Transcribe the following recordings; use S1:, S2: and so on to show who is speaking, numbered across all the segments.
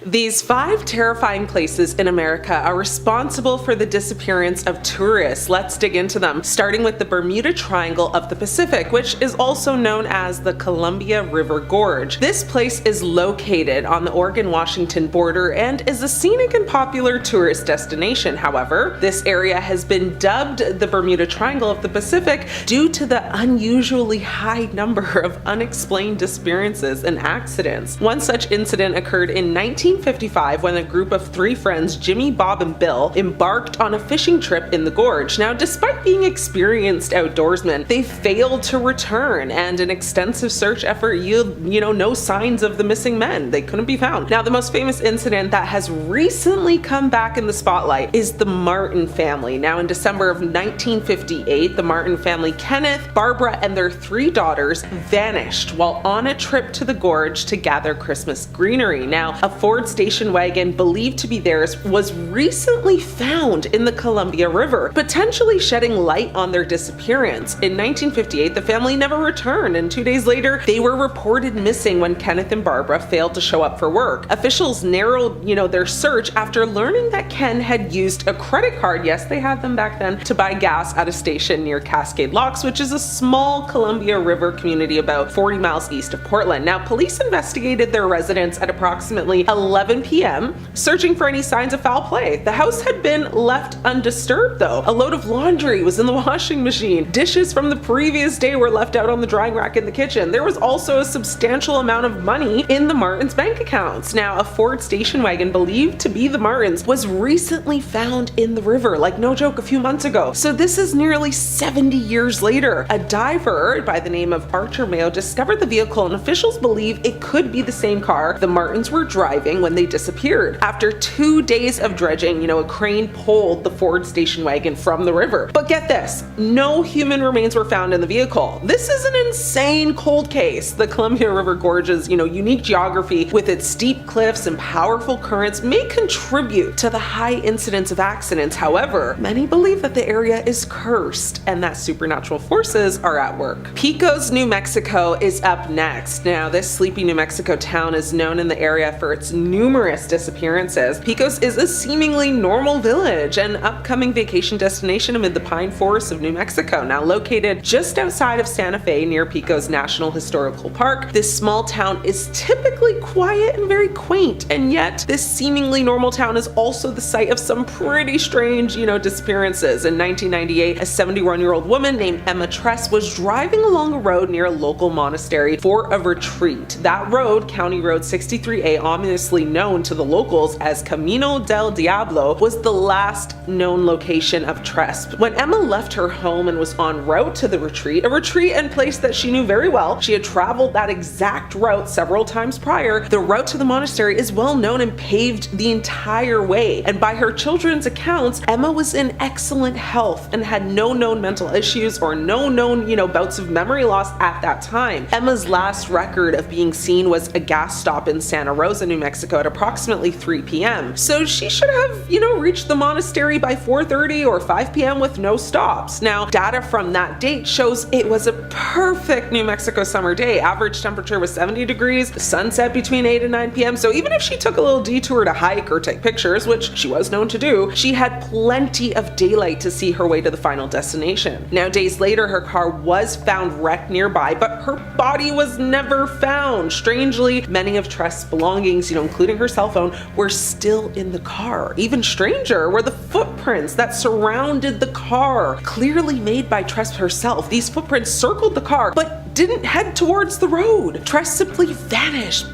S1: These 5 terrifying places in America are responsible for the disappearance of tourists. Let's dig into them, starting with the Bermuda Triangle of the Pacific, which is also known as the Columbia River Gorge. This place is located on the Oregon-Washington border and is a scenic and popular tourist destination. However, this area has been dubbed the Bermuda Triangle of the Pacific due to the unusually high number of unexplained disappearances and accidents. One such incident occurred in 1955 when a group of 3 friends, Jimmy, Bob, and Bill, embarked on a fishing trip in the gorge. Now, despite being experienced outdoorsmen, they failed to return, and an extensive search effort yielded, no signs of the missing men. They couldn't be found. Now, the most famous incident that has recently come back in the spotlight is the Martin family. Now, in December of 1958, the Martin family, Kenneth, Barbara, and their 3 daughters vanished while on a trip to the gorge to gather Christmas greenery. Now, a Ford station wagon believed to be theirs was recently found in the Columbia River, potentially shedding light on their disappearance. In 1958, the family never returned, and 2 days later, they were reported missing when Kenneth and Barbara failed to show up for work. Officials narrowed, their search after learning that Ken had used a credit card, yes, they had them back then, to buy gas at a station near Cascade Locks, which is a small Columbia River community about 40 miles east of Portland. Now, police investigated their residence at approximately 11 p.m., searching for any signs of foul play. The house had been left undisturbed, though. A load of laundry was in the washing machine. Dishes from the previous day were left out on the drying rack in the kitchen. There was also a substantial amount of money in the Martins' bank accounts. Now, a Ford station wagon believed to be the Martins was recently found in the river, like no joke, a few months ago. So this is nearly 70 years later. A diver by the name of Archer Mayo discovered the vehicle, and officials believe it could be the same car the Martins were driving when they disappeared. After 2 days of dredging, a crane pulled the Ford station wagon from the river. But get this, no human remains were found in the vehicle. This is an insane cold case. The Columbia River Gorge's, unique geography with its steep cliffs and powerful currents may contribute to the high incidence of accidents. However, many believe that the area is cursed and that supernatural forces are at work. Pecos, New Mexico is up next. Now, this sleepy New Mexico town is known in the area for its numerous disappearances. Pecos is a seemingly normal village, an upcoming vacation destination amid the pine forests of New Mexico. Now, located just outside of Santa Fe near Pecos National Historical Park, this small town is typically quiet and very quaint, and yet this seemingly normal town is also the site of some pretty strange, disappearances. In 1998, a 71-year-old woman named Emma Tress was driving along a road near a local monastery for a retreat. That road, County Road 63A, ominously known to the locals as Camino del Diablo, was the last known location of Tress. When Emma left her home and was en route to the retreat, a retreat and place that she knew very well, she had traveled that exact route several times prior. The route to the monastery is well known and paved the entire way, and by her children's accounts, Emma was in excellent health and had no known mental issues or no known, bouts of memory loss at that time. Emma's last record of being seen was a gas stop in Santa Rosa, New Mexico at approximately 3 p.m. So she should have, reached the monastery by 4:30 or 5 p.m. with no stops. Now, data from that date shows it was a perfect New Mexico summer day. Average temperature was 70 degrees, the sun set between 8 and 9 p.m. So even if she took a little detour to hike or take pictures, which she was known to do, she had plenty of daylight to see her way to the final destination. Now, days later, her car was found wrecked nearby, but her body was never found. Strangely, many of Tress' belongings, including her cell phone, were still in the car. Even stranger were the footprints that surrounded the car, clearly made by Tress herself. These footprints circled the car, but didn't head towards the road. Tress simply vanished.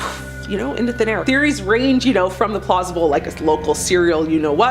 S1: Into thin air. Theories range, from the plausible, like a local serial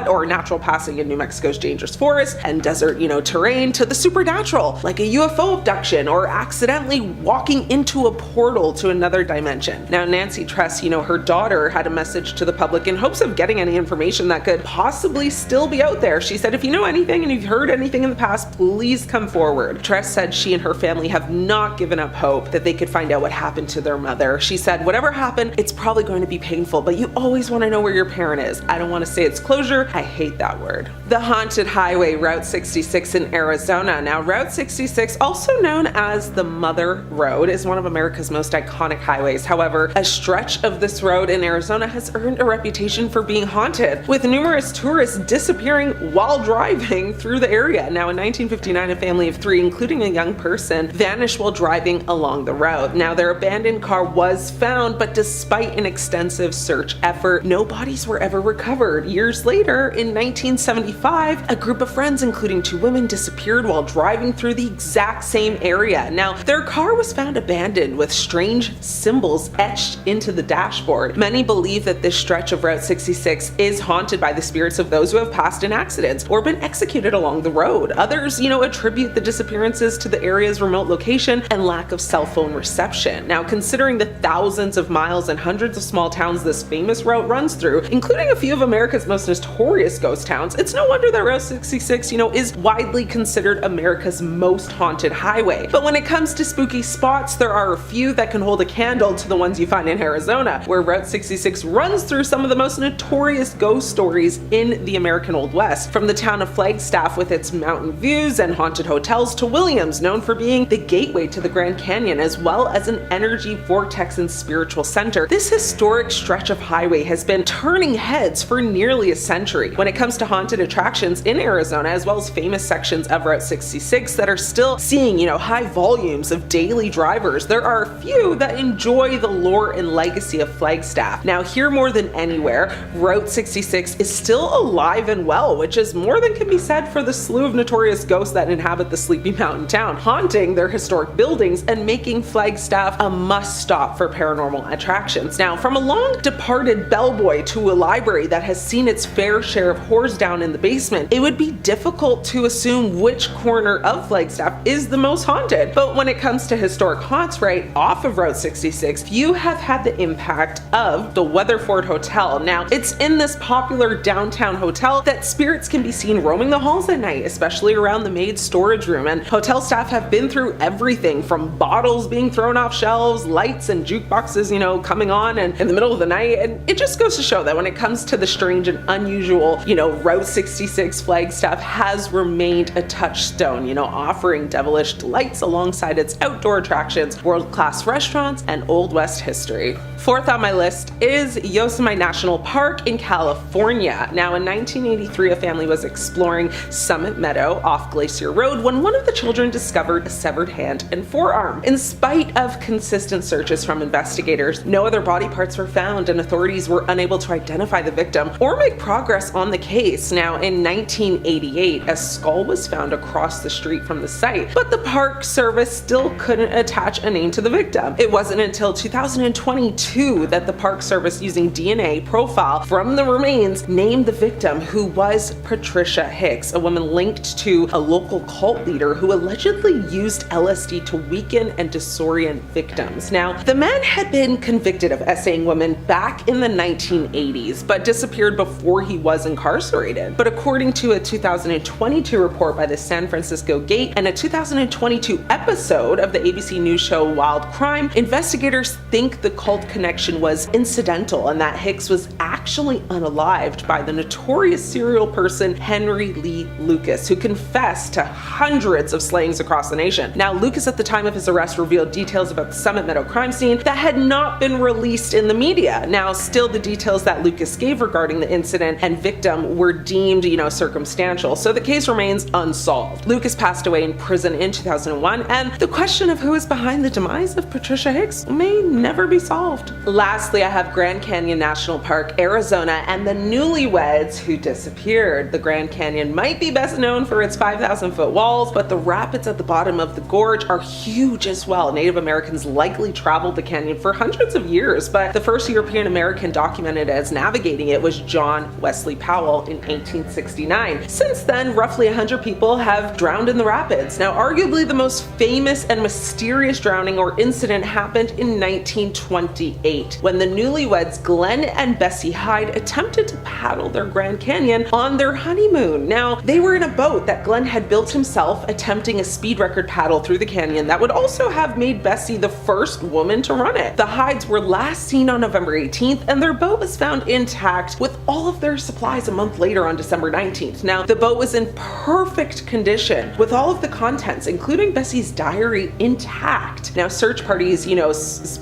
S1: or natural passing in New Mexico's dangerous forest and desert, terrain, to the supernatural, like a UFO abduction or accidentally walking into a portal to another dimension. Now, Nancy Tress, her daughter, had a message to the public in hopes of getting any information that could possibly still be out there. She said, if you know anything and you've heard anything in the past, please come forward. Tress said she and her family have not given up hope that they could find out what happened to their mother. She said, whatever happened, it's it's probably going to be painful, but you always want to know where your parent is. I don't want to say it's closure. I hate that word. The haunted highway, Route 66 in Arizona. Now, Route 66, also known as the Mother Road, is one of America's most iconic highways. However, a stretch of this road in Arizona has earned a reputation for being haunted, with numerous tourists disappearing while driving through the area. Now, in 1959, a family of 3, including a young person, vanished while driving along the road. Now, their abandoned car was found, but despite an extensive search effort, no bodies were ever recovered. Years later, in 1975, a group of friends, including 2 women, disappeared while driving through the exact same area. Now, their car was found abandoned with strange symbols etched into the dashboard. Many believe that this stretch of Route 66 is haunted by the spirits of those who have passed in accidents or been executed along the road. Others, attribute the disappearances to the area's remote location and lack of cell phone reception. Now, considering the thousands of miles and hundreds of small towns this famous route runs through, including a few of America's most notorious ghost towns, it's no wonder that Route 66, is widely considered America's most haunted highway. But when it comes to spooky spots, there are a few that can hold a candle to the ones you find in Arizona, where Route 66 runs through some of the most notorious ghost stories in the American Old West. From the town of Flagstaff with its mountain views and haunted hotels to Williams, known for being the gateway to the Grand Canyon, as well as an energy vortex and spiritual center. This historic stretch of highway has been turning heads for nearly a century. When it comes to haunted attractions in Arizona, as well as famous sections of Route 66 that are still seeing, high volumes of daily drivers, there are a few that enjoy the lore and legacy of Flagstaff. Now, here more than anywhere, Route 66 is still alive and well, which is more than can be said for the slew of notorious ghosts that inhabit the sleepy mountain town, haunting their historic buildings and making Flagstaff a must-stop for paranormal attractions. Now, from a long-departed bellboy to a library that has seen its fair share of horrors down in the basement, it would be difficult to assume which corner of Flagstaff is the most haunted. But when it comes to historic haunts right off of Route 66, few have had the impact of the Weatherford Hotel. Now, it's in this popular downtown hotel that spirits can be seen roaming the halls at night, especially around the maid's storage room, and hotel staff have been through everything from bottles being thrown off shelves, lights and jukeboxes, coming on and in the middle of the night, and it just goes to show that when it comes to the strange and unusual, Route 66 Flagstaff has remained a touchstone, offering devilish delights alongside its outdoor attractions, world-class restaurants, and Old West history. Fourth on my list is Yosemite National Park in California. Now, in 1983, a family was exploring Summit Meadow off Glacier Road when one of the children discovered a severed hand and forearm. In spite of consistent searches from investigators, no other body parts were found, and authorities were unable to identify the victim or make progress on the case. Now, in 1988, a skull was found across the street from the site, but the Park Service still couldn't attach a name to the victim. It wasn't until 2022 that the Park Service, using DNA profile from the remains, named the victim, who was Patricia Hicks, a woman linked to a local cult leader who allegedly used LSD to weaken and disorient victims. Now, the man had been convicted of essaying women back in the 1980s, but disappeared before he was incarcerated. But according to a 2022 report by the San Francisco Gate and a 2022 episode of the ABC News show Wild Crime, investigators think the cult connection was incidental and that Hicks was actually unalived by the notorious serial person Henry Lee Lucas, who confessed to hundreds of slayings across the nation. Now, Lucas at the time of his arrest revealed details about the Summit Meadow crime scene that had not been released in the media. Now, still, the details that Lucas gave regarding the incident and victim were deemed, circumstantial, so the case remains unsolved. Lucas passed away in prison in 2001, and the question of who is behind the demise of Patricia Hicks may never be solved. Lastly, I have Grand Canyon National Park, Arizona, and the newlyweds who disappeared. The Grand Canyon might be best known for its 5,000-foot walls, but the rapids at the bottom of the gorge are huge as well. Native Americans likely traveled the canyon for hundreds of years, but the first European American documented as navigating it was John Wesley Powell in 1869. Since then, roughly 100 people have drowned in the rapids. Now, arguably the most famous and mysterious drowning or incident happened in 1928, when the newlyweds Glenn and Bessie Hyde attempted to paddle their Grand Canyon on their honeymoon. Now, they were in a boat that Glenn had built himself, attempting a speed record paddle through the canyon that would also have made Bessie the first woman to run it. The Hydes were last seen on November 18th, and their boat was found intact with all of their supplies a month later on December 19th. Now, the boat was in perfect condition with all of the contents, including Bessie's diary, intact. Now, search parties,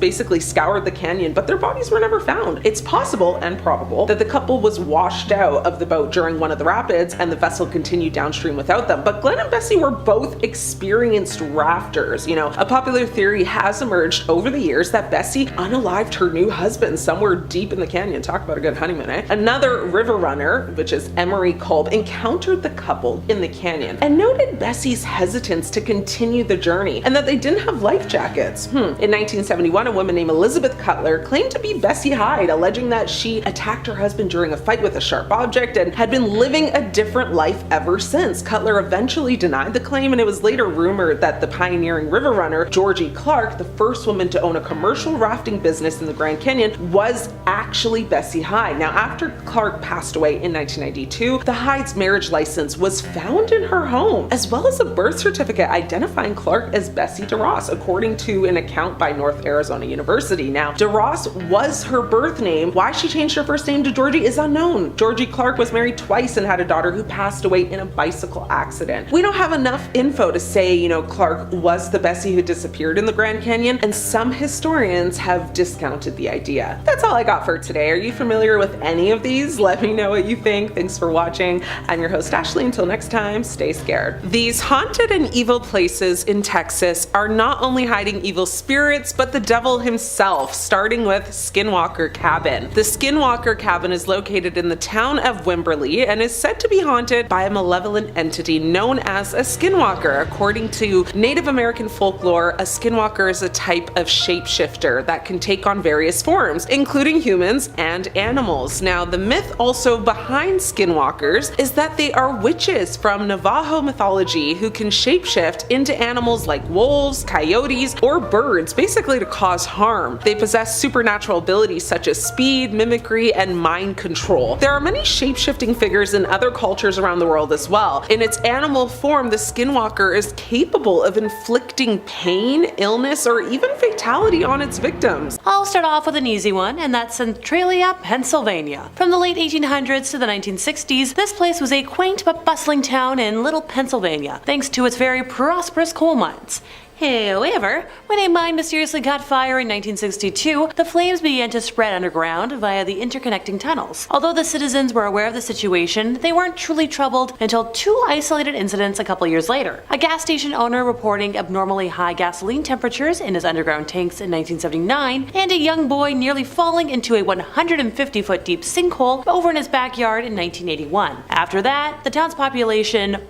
S1: basically scoured the canyon, but their bodies were never found. It's possible and probable that the couple was washed out of the boat during one of the rapids and the vessel continued downstream without them. But Glenn and Bessie were both experienced rafters. A popular theory has emerged over the years that Bessie unalived her new husband somewhere deep in the canyon. Talk about a good honeymoon, eh? Another river runner, which is Emery Kolb, encountered the couple in the canyon and noted Bessie's hesitance to continue the journey and that they didn't have life jackets. In 1971, a woman named Elizabeth Cutler claimed to be Bessie Hyde, alleging that she attacked her husband during a fight with a sharp object and had been living a different life ever since. Cutler eventually denied the claim, and it was later rumored that the pioneering river runner, Georgie Clark, the first woman to own a commercial rafting business in the Grand Canyon, was actually Bessie Hyde. Now, after Clark passed away in 1992, the Hyde's marriage license was found in her home, as well as a birth certificate identifying Clark as Bessie DeRoss, according to an account by North Arizona University. Now, DeRoss was her birth name. Why she changed her first name to Georgie is unknown. Georgie Clark was married twice and had a daughter who passed away in a bicycle accident. We don't have enough info to say, Clark was the Bessie who disappeared in the Grand Canyon, and some historians have discounted the idea. That's all I got for today. Are you familiar with any of these? Let me know what you think. Thanks for watching. I'm your host, Ashley. Until next time, stay scared. These haunted and evil places in Texas are not only hiding evil spirits, but the devil himself, starting with Skinwalker Cabin. The Skinwalker Cabin is located in the town of Wimberley and is said to be haunted by a malevolent entity known as a skinwalker. According to Native American folklore, a skinwalker is a type of shapeshifter that can take on various forms, including humans and animals. Now, the myth also behind skinwalkers is that they are witches from Navajo mythology who can shapeshift into animals like wolves, coyotes, or birds, basically to cause harm. They possess supernatural abilities such as speed, mimicry, and mind control. There are many shapeshifting figures in other cultures around the world as well. In its animal form, the skinwalker is capable of inflicting pain, illness, or even fatality on its victims.
S2: I'll start off with an easy one, and that's Centralia, Pennsylvania. From the late 1800s to the 1960s, this place was a quaint but bustling town in Little Pennsylvania, thanks to its very prosperous coal mines. However, when a mine mysteriously caught fire in 1962, the flames began to spread underground via the interconnecting tunnels. Although the citizens were aware of the situation, they weren't truly troubled until two isolated incidents a couple years later. A gas station owner reporting abnormally high gasoline temperatures in his underground tanks in 1979, and a young boy nearly falling into a 150-foot deep sinkhole over in his backyard in 1981. After that, the town's population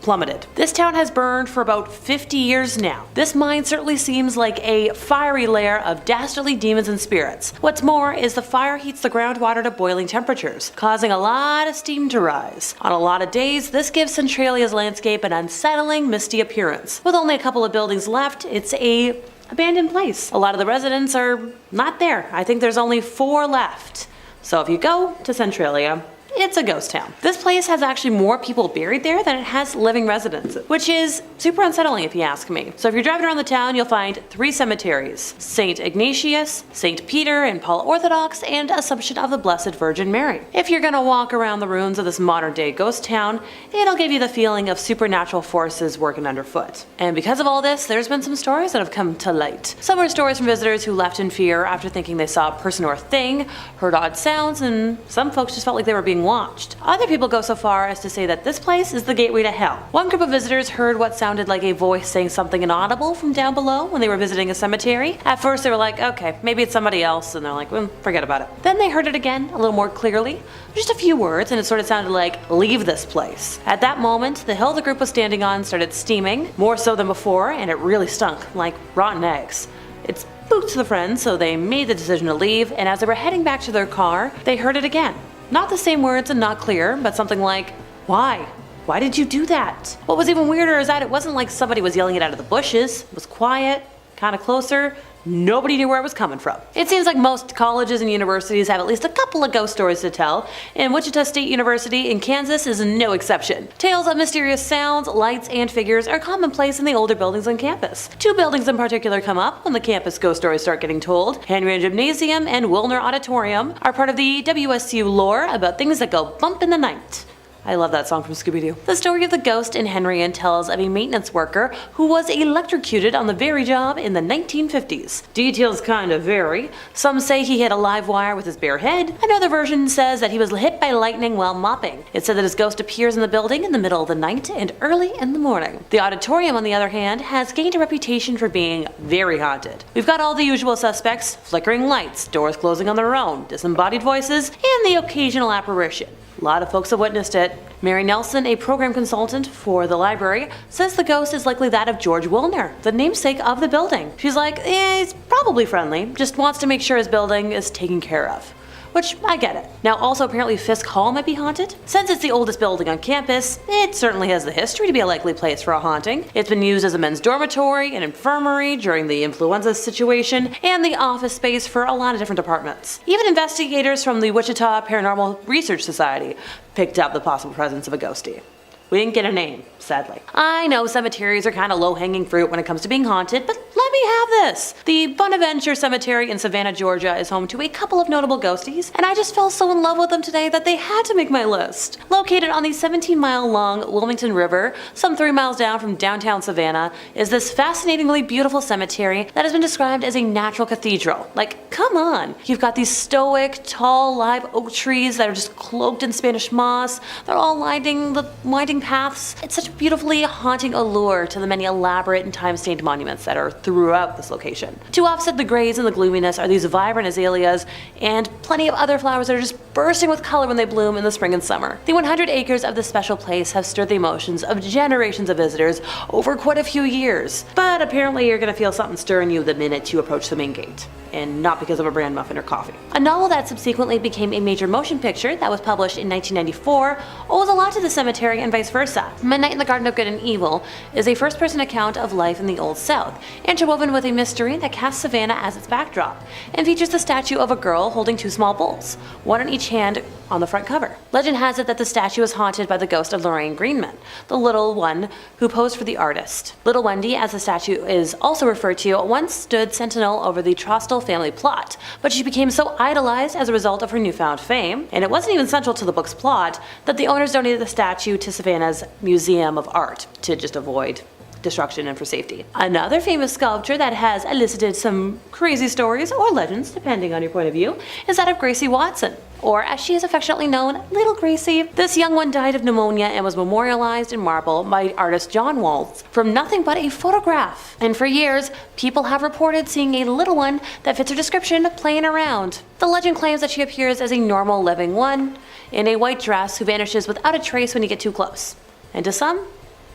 S2: plummeted. This town has burned for about 50 years now. This mine certainly seems like a fiery lair of dastardly demons and spirits. What's more is the fire heats the groundwater to boiling temperatures, causing a lot of steam to rise. On a lot of days, this gives Centralia's landscape an unsettling, misty appearance. With only a couple of buildings left, it's a abandoned place. A lot of the residents are not there. I think there's only 4 left. So if you go to Centralia, it's a ghost town. This place has actually more people buried there than it has living residents, which is super unsettling if you ask me. So if you're driving around the town, you'll find 3 cemeteries: St. Ignatius, St. Peter and Paul Orthodox, and Assumption of the Blessed Virgin Mary. If you're gonna walk around the ruins of this modern day ghost town, it'll give you the feeling of supernatural forces working underfoot. And because of all this, there's been some stories that have come to light. Some are stories from visitors who left in fear after thinking they saw a person or a thing, heard odd sounds, and some folks just felt like they were being watched. Other people go so far as to say that this place is the gateway to hell. One group of visitors heard what sounded like a voice saying something inaudible from down below when they were visiting a cemetery. At first they were like, okay, maybe it's somebody else, and they're like, well, forget about it. Then they heard it again, a little more clearly, just a few words, and it sort of sounded like, leave this place. At that moment, the hill the group was standing on started steaming, more so than before, and it really stunk, like rotten eggs. It spooked the friends, so they made the decision to leave, and as they were heading back to their car, they heard it again. Not the same words and not clear, but something like, why? Why did you do that? What was even weirder is that it wasn't like somebody was yelling it out of the bushes. It was quiet, kind of closer, Nobody knew where it was coming from. It seems like most colleges and universities have at least a couple of ghost stories to tell, and Wichita State University in Kansas is no exception. Tales of mysterious sounds, lights, and figures are commonplace in the older buildings on campus. Two buildings in particular come up when the campus ghost stories start getting told. Henry Gymnasium and Wilner Auditorium are part of the WSU lore about things that go bump in the night. I love that song from Scooby-Doo. The story of the ghost in Henrian tells of a maintenance worker who was electrocuted on the very job in the 1950s. Details kind of vary. Some say he hit a live wire with his bare head. Another version says that he was hit by lightning while mopping. It's said that his ghost appears in the building in the middle of the night and early in the morning. The auditorium, on the other hand, has gained a reputation for being very haunted. We've got all the usual suspects: flickering lights, doors closing on their own, disembodied voices, and the occasional apparition. A lot of folks have witnessed it. Mary Nelson, a program consultant for the library, says the ghost is likely that of George Wilner, the namesake of the building. She's like, he's probably friendly, just wants to make sure his building is taken care of. Which, I get it. Now, also apparently Fisk Hall might be haunted. Since it's the oldest building on campus, it certainly has the history to be a likely place for a haunting. It's been used as a men's dormitory, an infirmary during the influenza situation, and the office space for a lot of different departments. Even investigators from the Wichita Paranormal Research Society picked up the possible presence of a ghostie. We didn't get a name, sadly. I know cemeteries are kind of low-hanging fruit when it comes to being haunted, but let me have this. The Bonaventure Cemetery in Savannah, Georgia is home to a couple of notable ghosties, and I just fell so in love with them today that they had to make my list. Located on the 17-mile-long Wilmington River, some 3 miles down from downtown Savannah, is this fascinatingly beautiful cemetery that has been described as a natural cathedral. Like, come on. You've got these stoic, tall, live oak trees that are just cloaked in Spanish moss. They're all lining the winding paths. It's such a beautifully haunting allure to the many elaborate and time-stained monuments that are throughout this location. To offset the grays and the gloominess are these vibrant azaleas and plenty of other flowers that are just bursting with color when they bloom in the spring and summer. The 100 acres of this special place have stirred the emotions of generations of visitors over quite a few years. But apparently you're gonna feel something stirring you the minute you approach the main gate. And not because of a bran muffin or coffee. A novel that subsequently became a major motion picture that was published in 1994 owes a lot to the cemetery and vice versa. Midnight in the Garden of Good and Evil is a first-person account of life in the Old South, interwoven with a mystery that casts Savannah as its backdrop, and features the statue of a girl holding 2 small bowls, one in each hand on the front cover. Legend has it that the statue is haunted by the ghost of Lorain Greenman, the little one who posed for the artist. Little Wendy, as the statue is also referred to, once stood sentinel over the Trostel family plot, but she became so idolized as a result of her newfound fame, and it wasn't even central to the book's plot, that the owners donated the statue to Savannah's Museum of Art to just avoid destruction and for safety. Another famous sculpture that has elicited some crazy stories or legends, depending on your point of view, is that of Gracie Watson, or as she is affectionately known, Little Gracie. This young one died of pneumonia and was memorialized in marble by artist John Waltz from nothing but a photograph. And for years, people have reported seeing a little one that fits her description playing around. The legend claims that she appears as a normal living one in a white dress who vanishes without a trace when you get too close. And to some,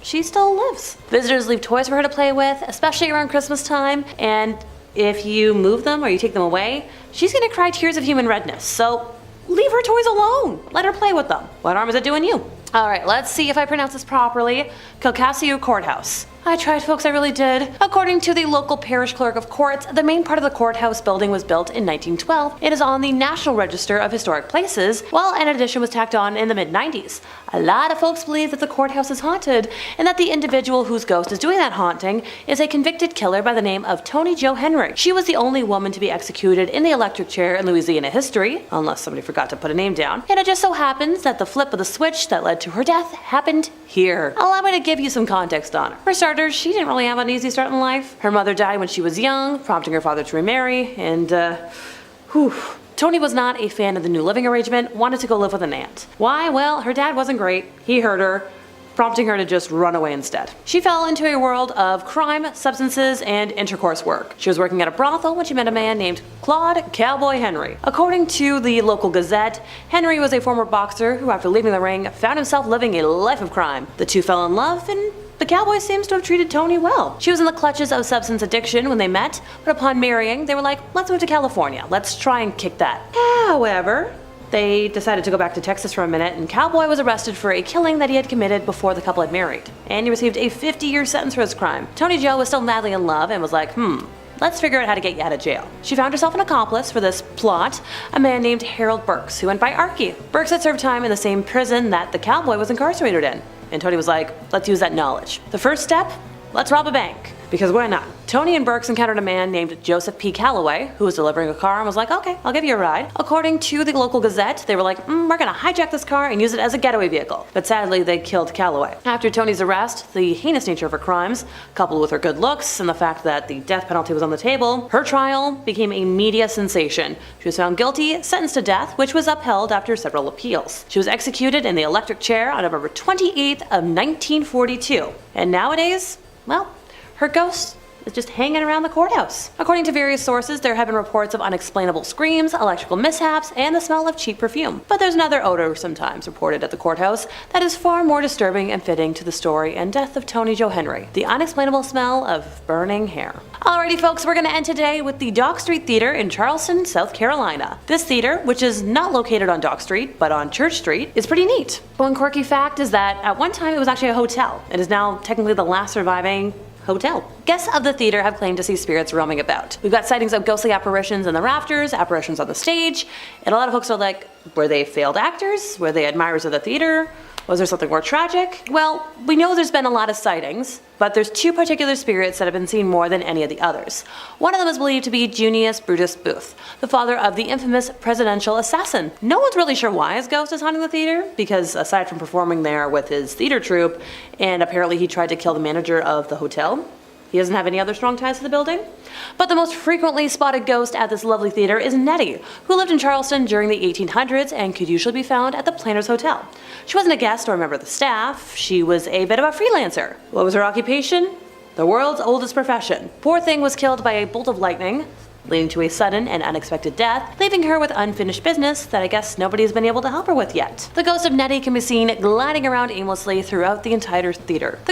S2: she still lives. Visitors leave toys for her to play with, especially around Christmas time, and if you move them or you take them away, she's gonna cry tears of human redness. So leave her toys alone. Let her play with them. What harm is it doing you? Alright, let's see if I pronounce this properly. KCasio Courthouse. I tried, folks, I really did. According to the local parish clerk of courts, the main part of the courthouse building was built in 1912. It is on the National Register of Historic Places, while an addition was tacked on in the mid-90s. A lot of folks believe that the courthouse is haunted, and that the individual whose ghost is doing that haunting is a convicted killer by the name of Toni Jo Henry. She was the only woman to be executed in the electric chair in Louisiana history, unless somebody forgot to put a name down, and it just so happens that the flip of the switch that led to her death happened here. Allow me to give you some context on her. For starters, she didn't really have an easy start in life. Her mother died when she was young, prompting her father to remarry, and Toni was not a fan of the new living arrangement, wanted to go live with an aunt. Why? Well, her dad wasn't great. He hurt her, prompting her to just run away instead. She fell into a world of crime, substances, and intercourse work. She was working at a brothel when she met a man named Claude Cowboy Henry. According to the local Gazette, Henry was a former boxer who, after leaving the ring, found himself living a life of crime. The two fell in love, and the cowboy seems to have treated Toni well. She was in the clutches of substance addiction when they met, but upon marrying, they were like, let's move to California. Let's try and kick that. However, they decided to go back to Texas for a minute, and Cowboy was arrested for a killing that he had committed before the couple had married. And he received a 50-year sentence for his crime. Toni Jo was still madly in love and was like, let's figure out how to get you out of jail. She found herself an accomplice for this plot, a man named Harold Burks, who went by Archie. Burks had served time in the same prison that the cowboy was incarcerated in, and Tony was like, let's use that knowledge. The first step? Let's rob a bank. Because why not? Tony and Burks encountered a man named Joseph P. Calloway, who was delivering a car and was like, okay, I'll give you a ride. According to the local Gazette, they were like, we're gonna hijack this car and use it as a getaway vehicle. But sadly, they killed Calloway. After Tony's arrest, the heinous nature of her crimes, coupled with her good looks and the fact that the death penalty was on the table, her trial became a media sensation. She was found guilty, sentenced to death, which was upheld after several appeals. She was executed in the electric chair on November 28th of 1942. And nowadays, well, her ghost is just hanging around the courthouse. According to various sources, there have been reports of unexplainable screams, electrical mishaps, and the smell of cheap perfume. But there's another odor sometimes reported at the courthouse that is far more disturbing and fitting to the story and death of Tony Jo Henry, the unexplainable smell of burning hair. Alrighty folks, we're gonna end today with the Dock Street Theater in Charleston, South Carolina. This theater, which is not located on Dock Street, but on Church Street, is pretty neat. One quirky fact is that at one time it was actually a hotel. It is now technically the last surviving hotel. Guests of the theater have claimed to see spirits roaming about. We've got sightings of ghostly apparitions in the rafters, apparitions on the stage, and a lot of folks are like, were they failed actors? Were they admirers of the theater? Was there something more tragic? Well, we know there's been a lot of sightings, but there's two particular spirits that have been seen more than any of the others. One of them is believed to be Junius Brutus Booth, the father of the infamous presidential assassin. No one's really sure why his ghost is haunting the theater, because aside from performing there with his theater troupe, and apparently he tried to kill the manager of the hotel, he doesn't have any other strong ties to the building. But the most frequently spotted ghost at this lovely theater is Nettie, who lived in Charleston during the 1800s and could usually be found at the Planters Hotel. She wasn't a guest or a member of the staff, she was a bit of a freelancer. What was her occupation? The world's oldest profession. Poor thing was killed by a bolt of lightning, leading to a sudden and unexpected death, leaving her with unfinished business that I guess nobody's been able to help her with yet. The ghost of Nettie can be seen gliding around aimlessly throughout the entire theater.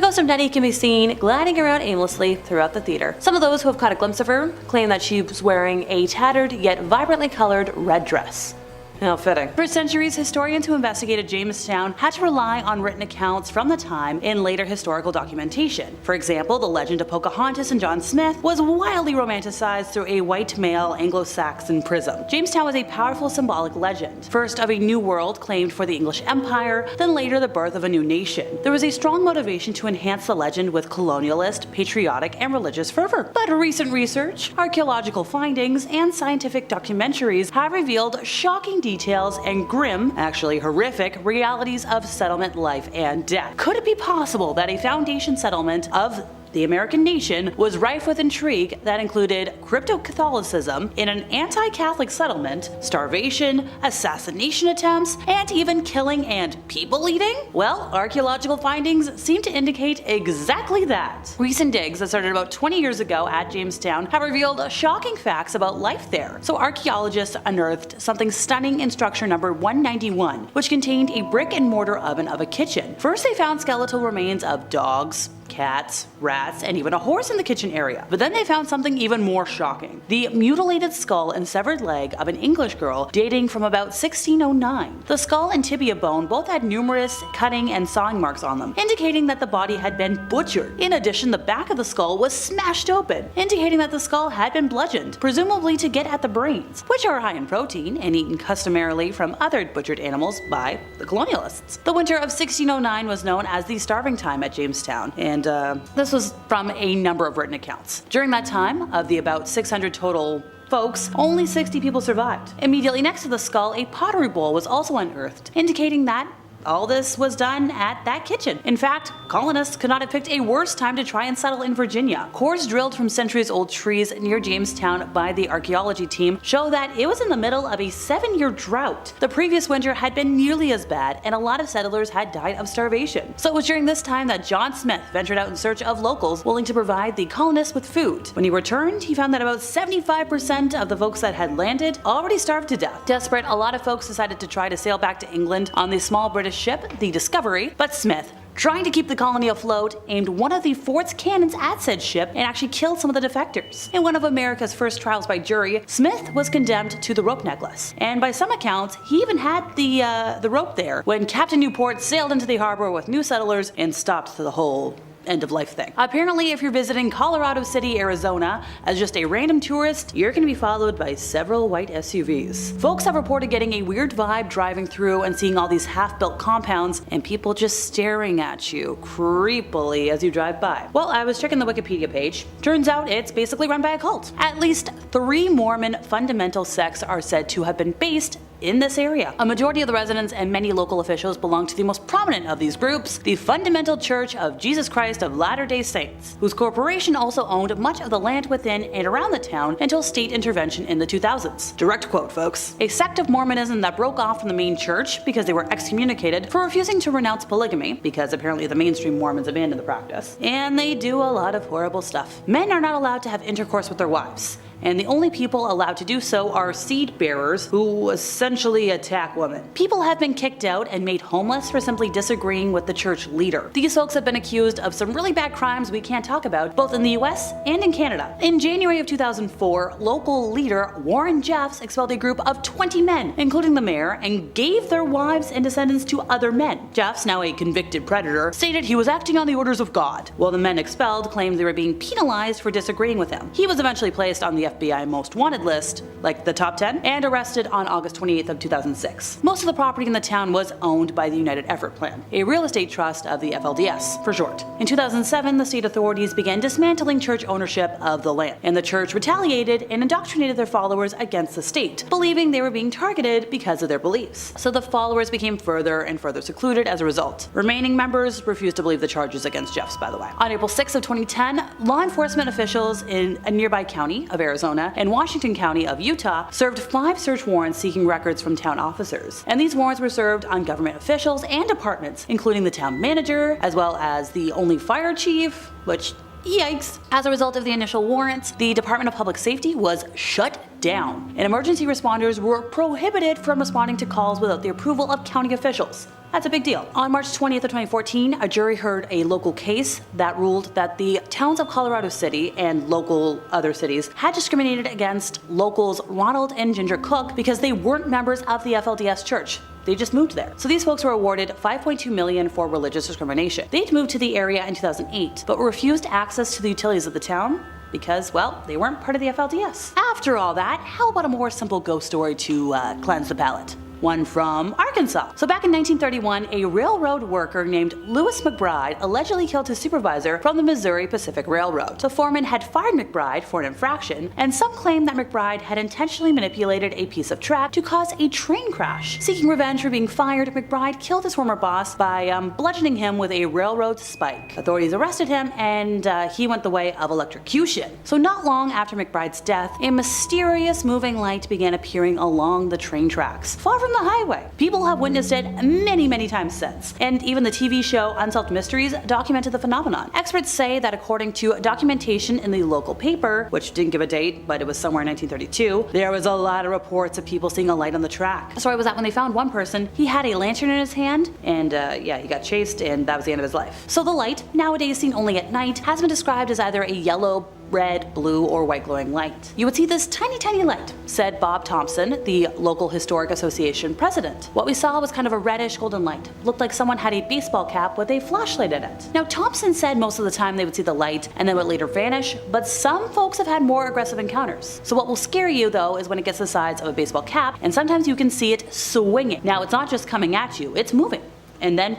S2: Some of those who have caught a glimpse of her claim that she was wearing a tattered yet vibrantly colored red dress. How fitting. For centuries, historians who investigated Jamestown had to rely on written accounts from the time in later historical documentation. For example, the legend of Pocahontas and John Smith was wildly romanticized through a white male Anglo-Saxon prism. Jamestown was a powerful symbolic legend, first of a new world claimed for the English Empire, then later the birth of a new nation. There was a strong motivation to enhance the legend with colonialist, patriotic, and religious fervor. But recent research, archaeological findings, and scientific documentaries have revealed shocking details and grim, actually horrific, realities of settlement life and death. Could it be possible that a foundation settlement of the American nation was rife with intrigue that included crypto-Catholicism in an anti-Catholic settlement, starvation, assassination attempts, and even killing and people eating? Well, archaeological findings seem to indicate exactly that. Recent digs that started about 20 years ago at Jamestown have revealed shocking facts about life there. So archaeologists unearthed something stunning in structure number 191, which contained a brick and mortar oven of a kitchen. First they found skeletal remains of dogs, cats, rats, and even a horse in the kitchen area. But then they found something even more shocking. The mutilated skull and severed leg of an English girl dating from about 1609. The skull and tibia bone both had numerous cutting and sawing marks on them, indicating that the body had been butchered. In addition, the back of the skull was smashed open, indicating that the skull had been bludgeoned, presumably to get at the brains, which are high in protein and eaten customarily from other butchered animals by the colonialists. The winter of 1609 was known as the starving time at Jamestown, and this was from a number of written accounts. During that time, of the about 600 total folks, only 60 people survived. Immediately next to the skull, a pottery bowl was also unearthed, indicating that all this was done at that kitchen. In fact, colonists could not have picked a worse time to try and settle in Virginia. Cores drilled from centuries-old trees near Jamestown by the archaeology team show that it was in the middle of a 7-year drought. The previous winter had been nearly as bad, and a lot of settlers had died of starvation. So it was during this time that John Smith ventured out in search of locals willing to provide the colonists with food. When he returned, he found that about 75% of the folks that had landed already starved to death. Desperate, a lot of folks decided to try to sail back to England on the small British ship, the Discovery, but Smith, trying to keep the colony afloat, aimed one of the fort's cannons at said ship and actually killed some of the defectors. In one of America's first trials by jury, Smith was condemned to the rope necklace, and by some accounts, he even had the rope there when Captain Newport sailed into the harbor with new settlers and stopped the whole end-of-life thing. Apparently, if you're visiting Colorado City, Arizona, as just a random tourist, you're going to be followed by several white SUVs. Folks have reported getting a weird vibe driving through and seeing all these half-built compounds and people just staring at you creepily as you drive by. Well, I was checking the Wikipedia page. Turns out it's basically run by a cult. At least 3 Mormon fundamental sects are said to have been based in this area. A majority of the residents and many local officials belong to the most prominent of these groups, the Fundamental Church of Jesus Christ of Latter-day Saints, whose corporation also owned much of the land within and around the town until state intervention in the 2000s. Direct quote, folks. A sect of Mormonism that broke off from the main church because they were excommunicated for refusing to renounce polygamy, because apparently the mainstream Mormons abandoned the practice. And they do a lot of horrible stuff. Men are not allowed to have intercourse with their wives, and the only people allowed to do so are seed bearers who essentially attack women. People have been kicked out and made homeless for simply disagreeing with the church leader. These folks have been accused of some really bad crimes we can't talk about, both in the US and in Canada. In January of 2004, local leader Warren Jeffs expelled a group of 20 men, including the mayor, and gave their wives and descendants to other men. Jeffs, now a convicted predator, stated he was acting on the orders of God, while the men expelled claimed they were being penalized for disagreeing with him. He was eventually placed on the FBI most wanted list, like the top 10, and arrested on August 28th of 2006. Most of the property in the town was owned by the United Effort Plan, a real estate trust of the FLDS, for short. In 2007, the state authorities began dismantling church ownership of the land, and the church retaliated and indoctrinated their followers against the state, believing they were being targeted because of their beliefs. So the followers became further and further secluded as a result. Remaining members refused to believe the charges against Jeffs, by the way. On April 6th of 2010, law enforcement officials in a nearby county of Arizona and Washington County of Utah served 5 search warrants seeking records from town officers. And these warrants were served on government officials and departments, including the town manager, as well as the only fire chief, which, yikes. As a result of the initial warrants, the Department of Public Safety was shut down, and emergency responders were prohibited from responding to calls without the approval of county officials. That's a big deal. On March 20th of 2014, a jury heard a local case that ruled that the towns of Colorado City and local other cities had discriminated against locals Ronald and Ginger Cook because they weren't members of the FLDS church. They just moved there. So these folks were awarded $5.2 million for religious discrimination. They'd moved to the area in 2008, but were refused access to the utilities of the town because, well, they weren't part of the FLDS. After all that, how about a more simple ghost story to cleanse the palate? One from Arkansas. So back in 1931, a railroad worker named Lewis McBride allegedly killed his supervisor from the Missouri Pacific Railroad. The foreman had fired McBride for an infraction, and some claim that McBride had intentionally manipulated a piece of track to cause a train crash. Seeking revenge for being fired, McBride killed his former boss by bludgeoning him with a railroad spike. Authorities arrested him, and he went the way of electrocution. So not long after McBride's death, a mysterious moving light began appearing along the train tracks, far from the highway. People have witnessed it many times since, and even the TV show Unsolved Mysteries documented the phenomenon. Experts say that according to documentation in the local paper, which didn't give a date, but it was somewhere in 1932, there was a lot of reports of people seeing a light on the track. The story was that when they found one person, he had a lantern in his hand, and he got chased, and that was the end of his life. So the light, nowadays seen only at night, has been described as either a yellow, red, blue, or white glowing light. You would see this tiny light, said Bob Thompson, the local historic association president. What we saw was kind of a reddish golden light. Looked like someone had a baseball cap with a flashlight in it. Now Thompson said most of the time they would see the light and then would later vanish, but some folks have had more aggressive encounters. So what will scare you though is when it gets the size of a baseball cap, and sometimes you can see it swinging. Now it's not just coming at you, it's moving. And then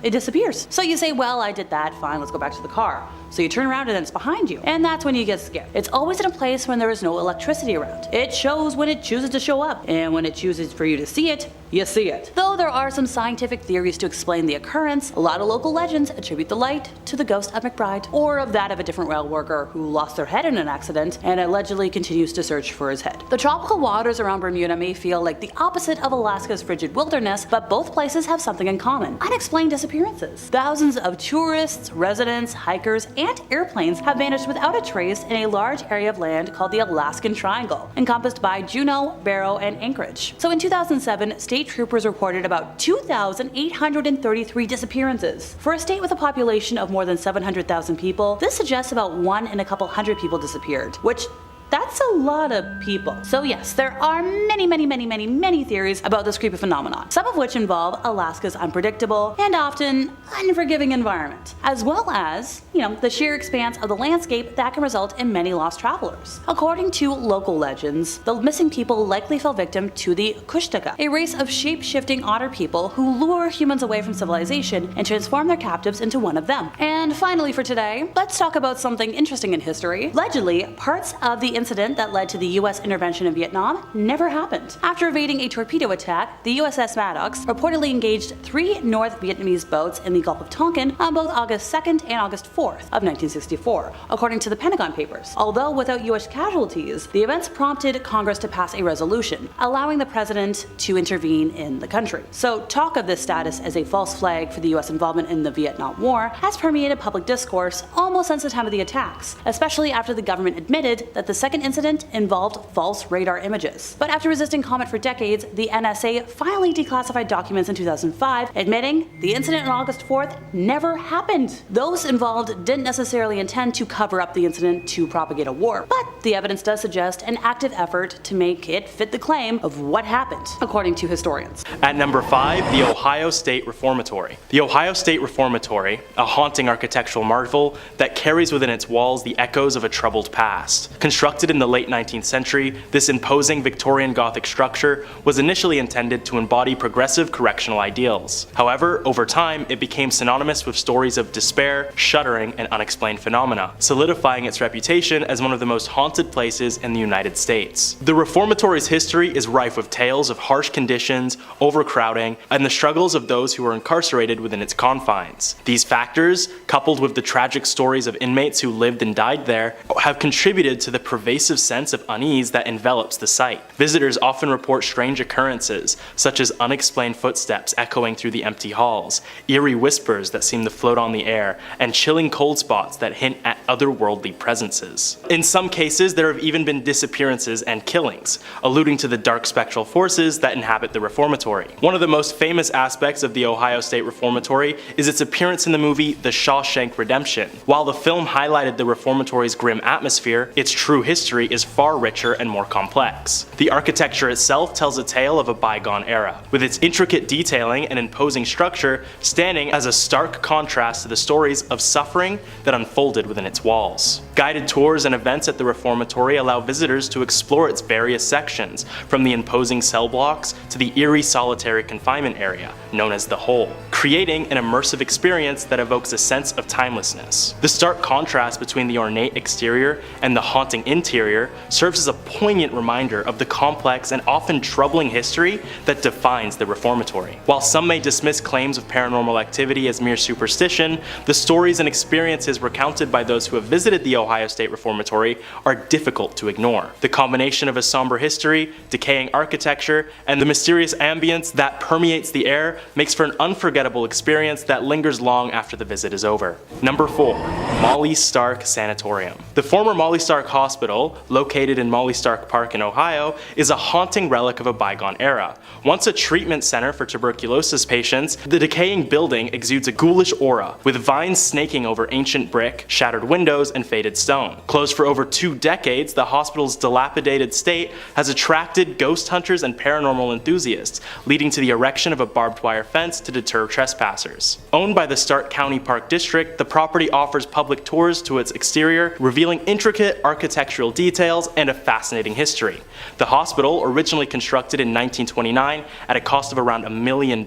S2: it disappears. So you say, well, I did that, fine, let's go back to the car. So you turn around and then it's behind you. And that's when you get scared. It's always in a place when there is no electricity around. It shows when it chooses to show up. And when it chooses for you to see it, you see it. Though there are some scientific theories to explain the occurrence, a lot of local legends attribute the light to the ghost of McBride, or of that of a different rail worker who lost their head in an accident and allegedly continues to search for his head. The tropical waters around Bermuda may feel like the opposite of Alaska's frigid wilderness, but both places have something in common: unexplained disappearances. Thousands of tourists, residents, hikers, and airplanes have vanished without a trace in a large area of land called the Alaskan Triangle, encompassed by Juneau, Barrow, and Anchorage. So in 2007, state troopers reported about 2,833 disappearances. For a state with a population of more than 700,000 people, this suggests about 1 in a couple hundred people disappeared, which That's a lot of people. So yes, there are many theories about this creepy phenomenon, some of which involve Alaska's unpredictable and often unforgiving environment, as well as, the sheer expanse of the landscape that can result in many lost travelers. According to local legends, the missing people likely fell victim to the Kushtaka, a race of shape-shifting otter people who lure humans away from civilization and transform their captives into one of them. And finally for today, let's talk about something interesting in history. Allegedly, parts of the incident that led to the US intervention in Vietnam never happened. After evading a torpedo attack, the USS Maddox reportedly engaged 3 North Vietnamese boats in the Gulf of Tonkin on both August 2nd and August 4th of 1964, according to the Pentagon Papers. Although without US casualties, the events prompted Congress to pass a resolution, allowing the president to intervene in the country. So talk of this status as a false flag for the US involvement in the Vietnam War has permeated public discourse almost since the time of the attacks, especially after the government admitted that the second incident involved false radar images. But after resisting comment for decades, the NSA finally declassified documents in 2005, admitting the incident on August 4th never happened. Those involved didn't necessarily intend to cover up the incident to propagate a war, but the evidence does suggest an active effort to make it fit the claim of what happened, according to historians.
S3: At number 5, the Ohio State Reformatory. The Ohio State Reformatory, a haunting architectural marvel that carries within its walls the echoes of a troubled past. Constructed in the late 19th century, this imposing Victorian Gothic structure was initially intended to embody progressive correctional ideals. However, over time, it became synonymous with stories of despair, shuddering, and unexplained phenomena, solidifying its reputation as one of the most haunted places in the United States. The reformatory's history is rife with tales of harsh conditions, overcrowding, and the struggles of those who were incarcerated within its confines. These factors, coupled with the tragic stories of inmates who lived and died there, have contributed to the pervasive sense of unease that envelops the site. Visitors often report strange occurrences, such as unexplained footsteps echoing through the empty halls, eerie whispers that seem to float on the air, and chilling cold spots that hint at otherworldly presences. In some cases, there have even been disappearances and killings, alluding to the dark spectral forces that inhabit the reformatory. One of the most famous aspects of the Ohio State Reformatory is its appearance in the movie The Shawshank Redemption. While the film highlighted the reformatory's grim atmosphere, its true history is far richer and more complex. The architecture itself tells a tale of a bygone era, with its intricate detailing and imposing structure standing as a stark contrast to the stories of suffering that unfolded within its walls. Guided tours and events at the reformatory allow visitors to explore its various sections, from the imposing cell blocks to the eerie solitary confinement area, known as the Hole, creating an immersive experience that evokes a sense of timelessness. The stark contrast between the ornate exterior and the haunting interior serves as a poignant reminder of the complex and often troubling history that defines the reformatory. While some may dismiss claims of paranormal activity as mere superstition, the stories and experiences recounted by those who have visited the Ohio State Reformatory are difficult to ignore. The combination of a somber history, decaying architecture, and the mysterious ambience that permeates the air makes for an unforgettable experience that lingers long after the visit is over. Number 4. Molly Stark Sanatorium. The former Molly Stark Hospital, located in Molly Stark Park in Ohio, is a haunting relic of a bygone era. Once a treatment center for tuberculosis patients, the decaying building exudes a ghoulish aura, with vines snaking over ancient brick, shattered windows, and faded stone. Closed for over 2 decades, the hospital's dilapidated state has attracted ghost hunters and paranormal enthusiasts, leading to the erection of a barbed wire fence to deter trespassers. Owned by the Stark County Park District, the property offers public tours to its exterior, revealing intricate architectural details and a fascinating history. The hospital, originally constructed in 1929 at a cost of around $1 million,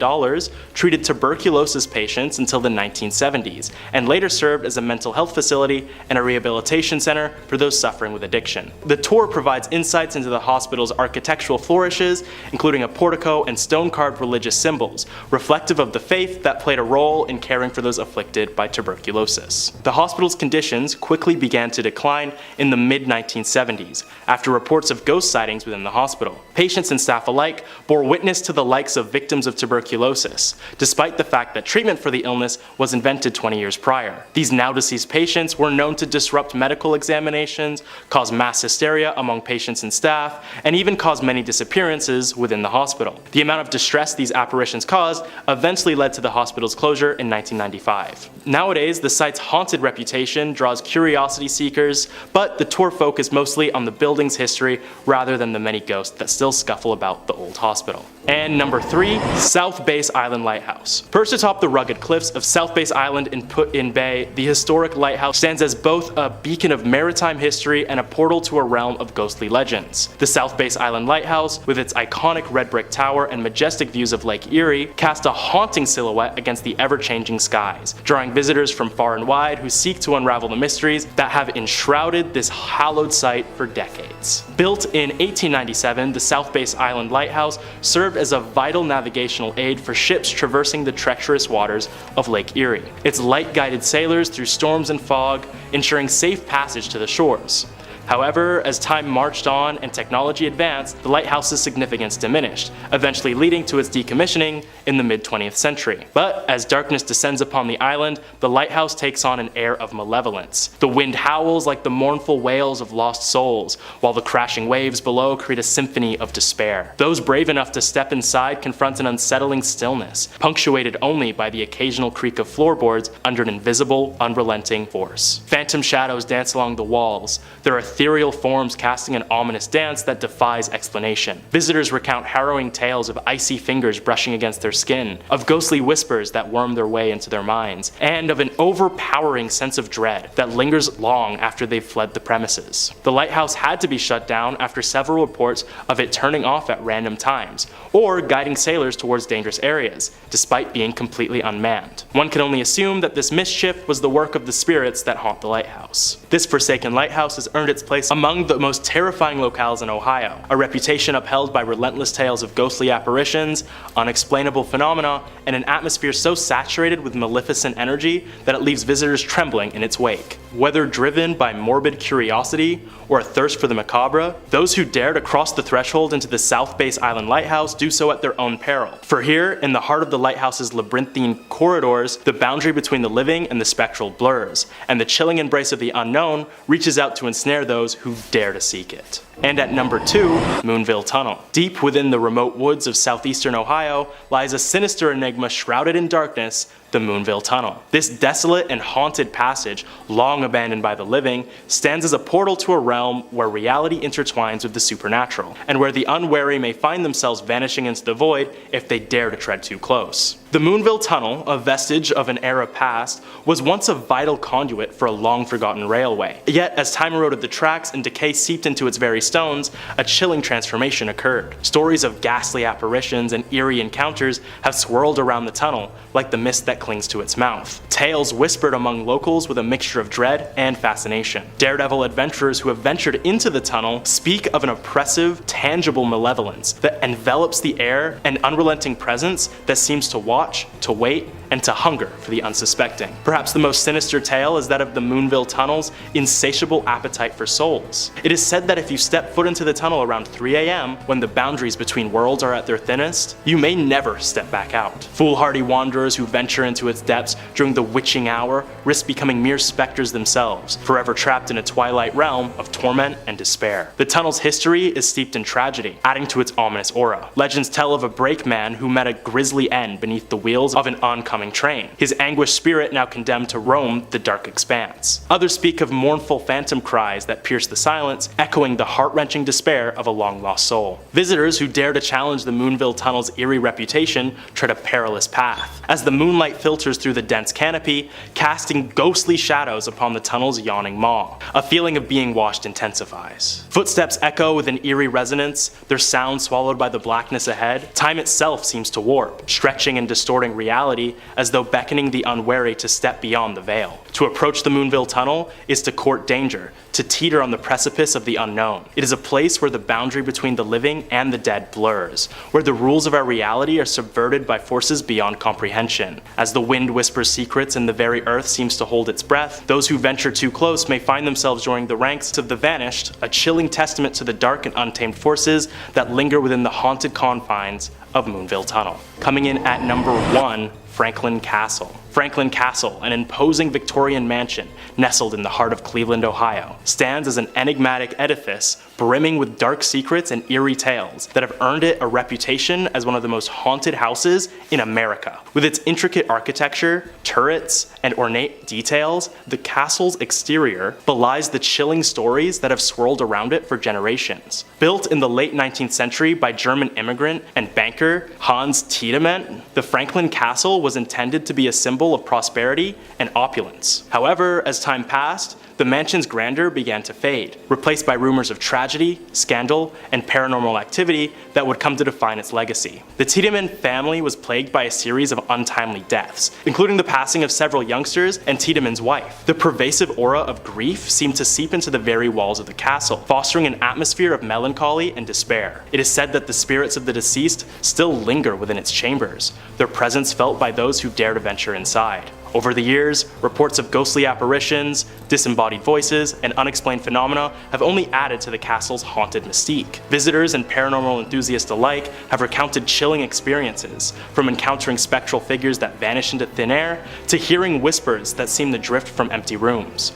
S3: treated tuberculosis patients until the 1970s, and later served as a mental health facility and a rehabilitation center for those suffering with addiction. The tour provides insights into the hospital's architectural flourishes, including a portico and stone-carved religious symbols, reflective of the faith that played a role in caring for those afflicted by tuberculosis. The hospital's conditions quickly began to decline in the mid-1970s, after reports of ghost sightings within the hospital. Patients and staff alike bore witness to the likes of victims of tuberculosis, despite the fact that treatment for the illness was invented 20 years prior. These now-deceased patients were known to disrupt medical examinations, cause mass hysteria among patients and staff, and even cause many disappearances within the hospital. The amount of distress these apparitions caused eventually led to the hospital's closure in 1995. Nowadays, the site's haunted reputation draws curiosity seekers, but the tour focuses focus mostly on the building's history rather than the many ghosts that still scuffle about the old hospital. And number 3, South Base Island Lighthouse. Perched atop the rugged cliffs of South Base Island in Put-in Bay, the historic lighthouse stands as both a beacon of maritime history and a portal to a realm of ghostly legends. The South Base Island Lighthouse, with its iconic red brick tower and majestic views of Lake Erie, cast a haunting silhouette against the ever-changing skies, drawing visitors from far and wide who seek to unravel the mysteries that have enshrouded this hallowed site for decades. Built in 1897, the South Base Island Lighthouse served as a vital navigational aid for ships traversing the treacherous waters of Lake Erie. Its light guided sailors through storms and fog, ensuring safe passage to the shores. However, as time marched on and technology advanced, the lighthouse's significance diminished, eventually leading to its decommissioning in the mid-20th century. But as darkness descends upon the island, the lighthouse takes on an air of malevolence. The wind howls like the mournful wails of lost souls, while the crashing waves below create a symphony of despair. Those brave enough to step inside confront an unsettling stillness, punctuated only by the occasional creak of floorboards under an invisible, unrelenting force. Phantom shadows dance along the walls, their ethereal forms casting an ominous dance that defies explanation. Visitors recount harrowing tales of icy fingers brushing against their skin, of ghostly whispers that worm their way into their minds, and of an overpowering sense of dread that lingers long after they've fled the premises. The lighthouse had to be shut down after several reports of it turning off at random times, or guiding sailors towards dangerous areas, despite being completely unmanned. One can only assume that this mischief was the work of the spirits that haunt the lighthouse. This forsaken lighthouse has earned its place among the most terrifying locales in Ohio, a reputation upheld by relentless tales of ghostly apparitions, unexplainable phenomena, and an atmosphere so saturated with maleficent energy that it leaves visitors trembling in its wake. Whether driven by morbid curiosity or a thirst for the macabre, those who dare to cross the threshold into the South Base Island Lighthouse do so at their own peril. For here, in the heart of the lighthouse's labyrinthine corridors, the boundary between the living and the spectral blurs, and the chilling embrace of the unknown reaches out to ensnare those who dare to seek it. And at number 2, Moonville Tunnel. Deep within the remote woods of southeastern Ohio lies a sinister enigma shrouded in darkness, the Moonville Tunnel. This desolate and haunted passage, long abandoned by the living, stands as a portal to a realm where reality intertwines with the supernatural, and where the unwary may find themselves vanishing into the void if they dare to tread too close. The Moonville Tunnel, a vestige of an era past, was once a vital conduit for a long-forgotten railway. Yet, as time eroded the tracks and decay seeped into its very stones, a chilling transformation occurred. Stories of ghastly apparitions and eerie encounters have swirled around the tunnel, like the mist that clings to its mouth. Tales whispered among locals with a mixture of dread and fascination. Daredevil adventurers who have ventured into the tunnel speak of an oppressive, tangible malevolence that envelops the air, an unrelenting presence that seems to watch, to wait, and to hunger for the unsuspecting. Perhaps the most sinister tale is that of the Moonville Tunnel's insatiable appetite for souls. It is said that if you step foot into the tunnel around 3 a.m., when the boundaries between worlds are at their thinnest, you may never step back out. Foolhardy wanderers who venture into its depths during the witching hour risk becoming mere specters themselves, forever trapped in a twilight realm of torment and despair. The tunnel's history is steeped in tragedy, adding to its ominous aura. Legends tell of a brakeman who met a grisly end beneath the wheels of an oncoming train, his anguished spirit now condemned to roam the dark expanse. Others speak of mournful phantom cries that pierce the silence, echoing the heart-wrenching despair of a long-lost soul. Visitors who dare to challenge the Moonville Tunnel's eerie reputation tread a perilous path, as the moonlight filters through the dense canopy, casting ghostly shadows upon the tunnel's yawning maw. A feeling of being watched intensifies. Footsteps echo with an eerie resonance, their sound swallowed by the blackness ahead. Time itself seems to warp, stretching and distorting reality as though beckoning the unwary to step beyond the veil. To approach the Moonville Tunnel is to court danger, to teeter on the precipice of the unknown. It is a place where the boundary between the living and the dead blurs, where the rules of our reality are subverted by forces beyond comprehension. As the wind whispers secrets and the very earth seems to hold its breath, those who venture too close may find themselves joining the ranks of the vanished, a chilling testament to the dark and untamed forces that linger within the haunted confines of Moonville Tunnel. Coming in at number 1, Franklin Castle. Franklin Castle, an imposing Victorian mansion nestled in the heart of Cleveland, Ohio, stands as an enigmatic edifice brimming with dark secrets and eerie tales that have earned it a reputation as one of the most haunted houses in America. With its intricate architecture, turrets, and ornate details, the castle's exterior belies the chilling stories that have swirled around it for generations. Built in the late 19th century by German immigrant and banker Hans Tiedemann, the Franklin Castle was intended to be a symbol of prosperity and opulence. However, as time passed, the mansion's grandeur began to fade, replaced by rumors of tragedy, scandal, and paranormal activity that would come to define its legacy. The Tiedemann family was plagued by a series of untimely deaths, including the passing of several youngsters and Tiedemann's wife. The pervasive aura of grief seemed to seep into the very walls of the castle, fostering an atmosphere of melancholy and despair. It is said that the spirits of the deceased still linger within its chambers, their presence felt by those who dare to venture inside. Over the years, reports of ghostly apparitions, disembodied voices, and unexplained phenomena have only added to the castle's haunted mystique. Visitors and paranormal enthusiasts alike have recounted chilling experiences, from encountering spectral figures that vanish into thin air, to hearing whispers that seem to drift from empty rooms.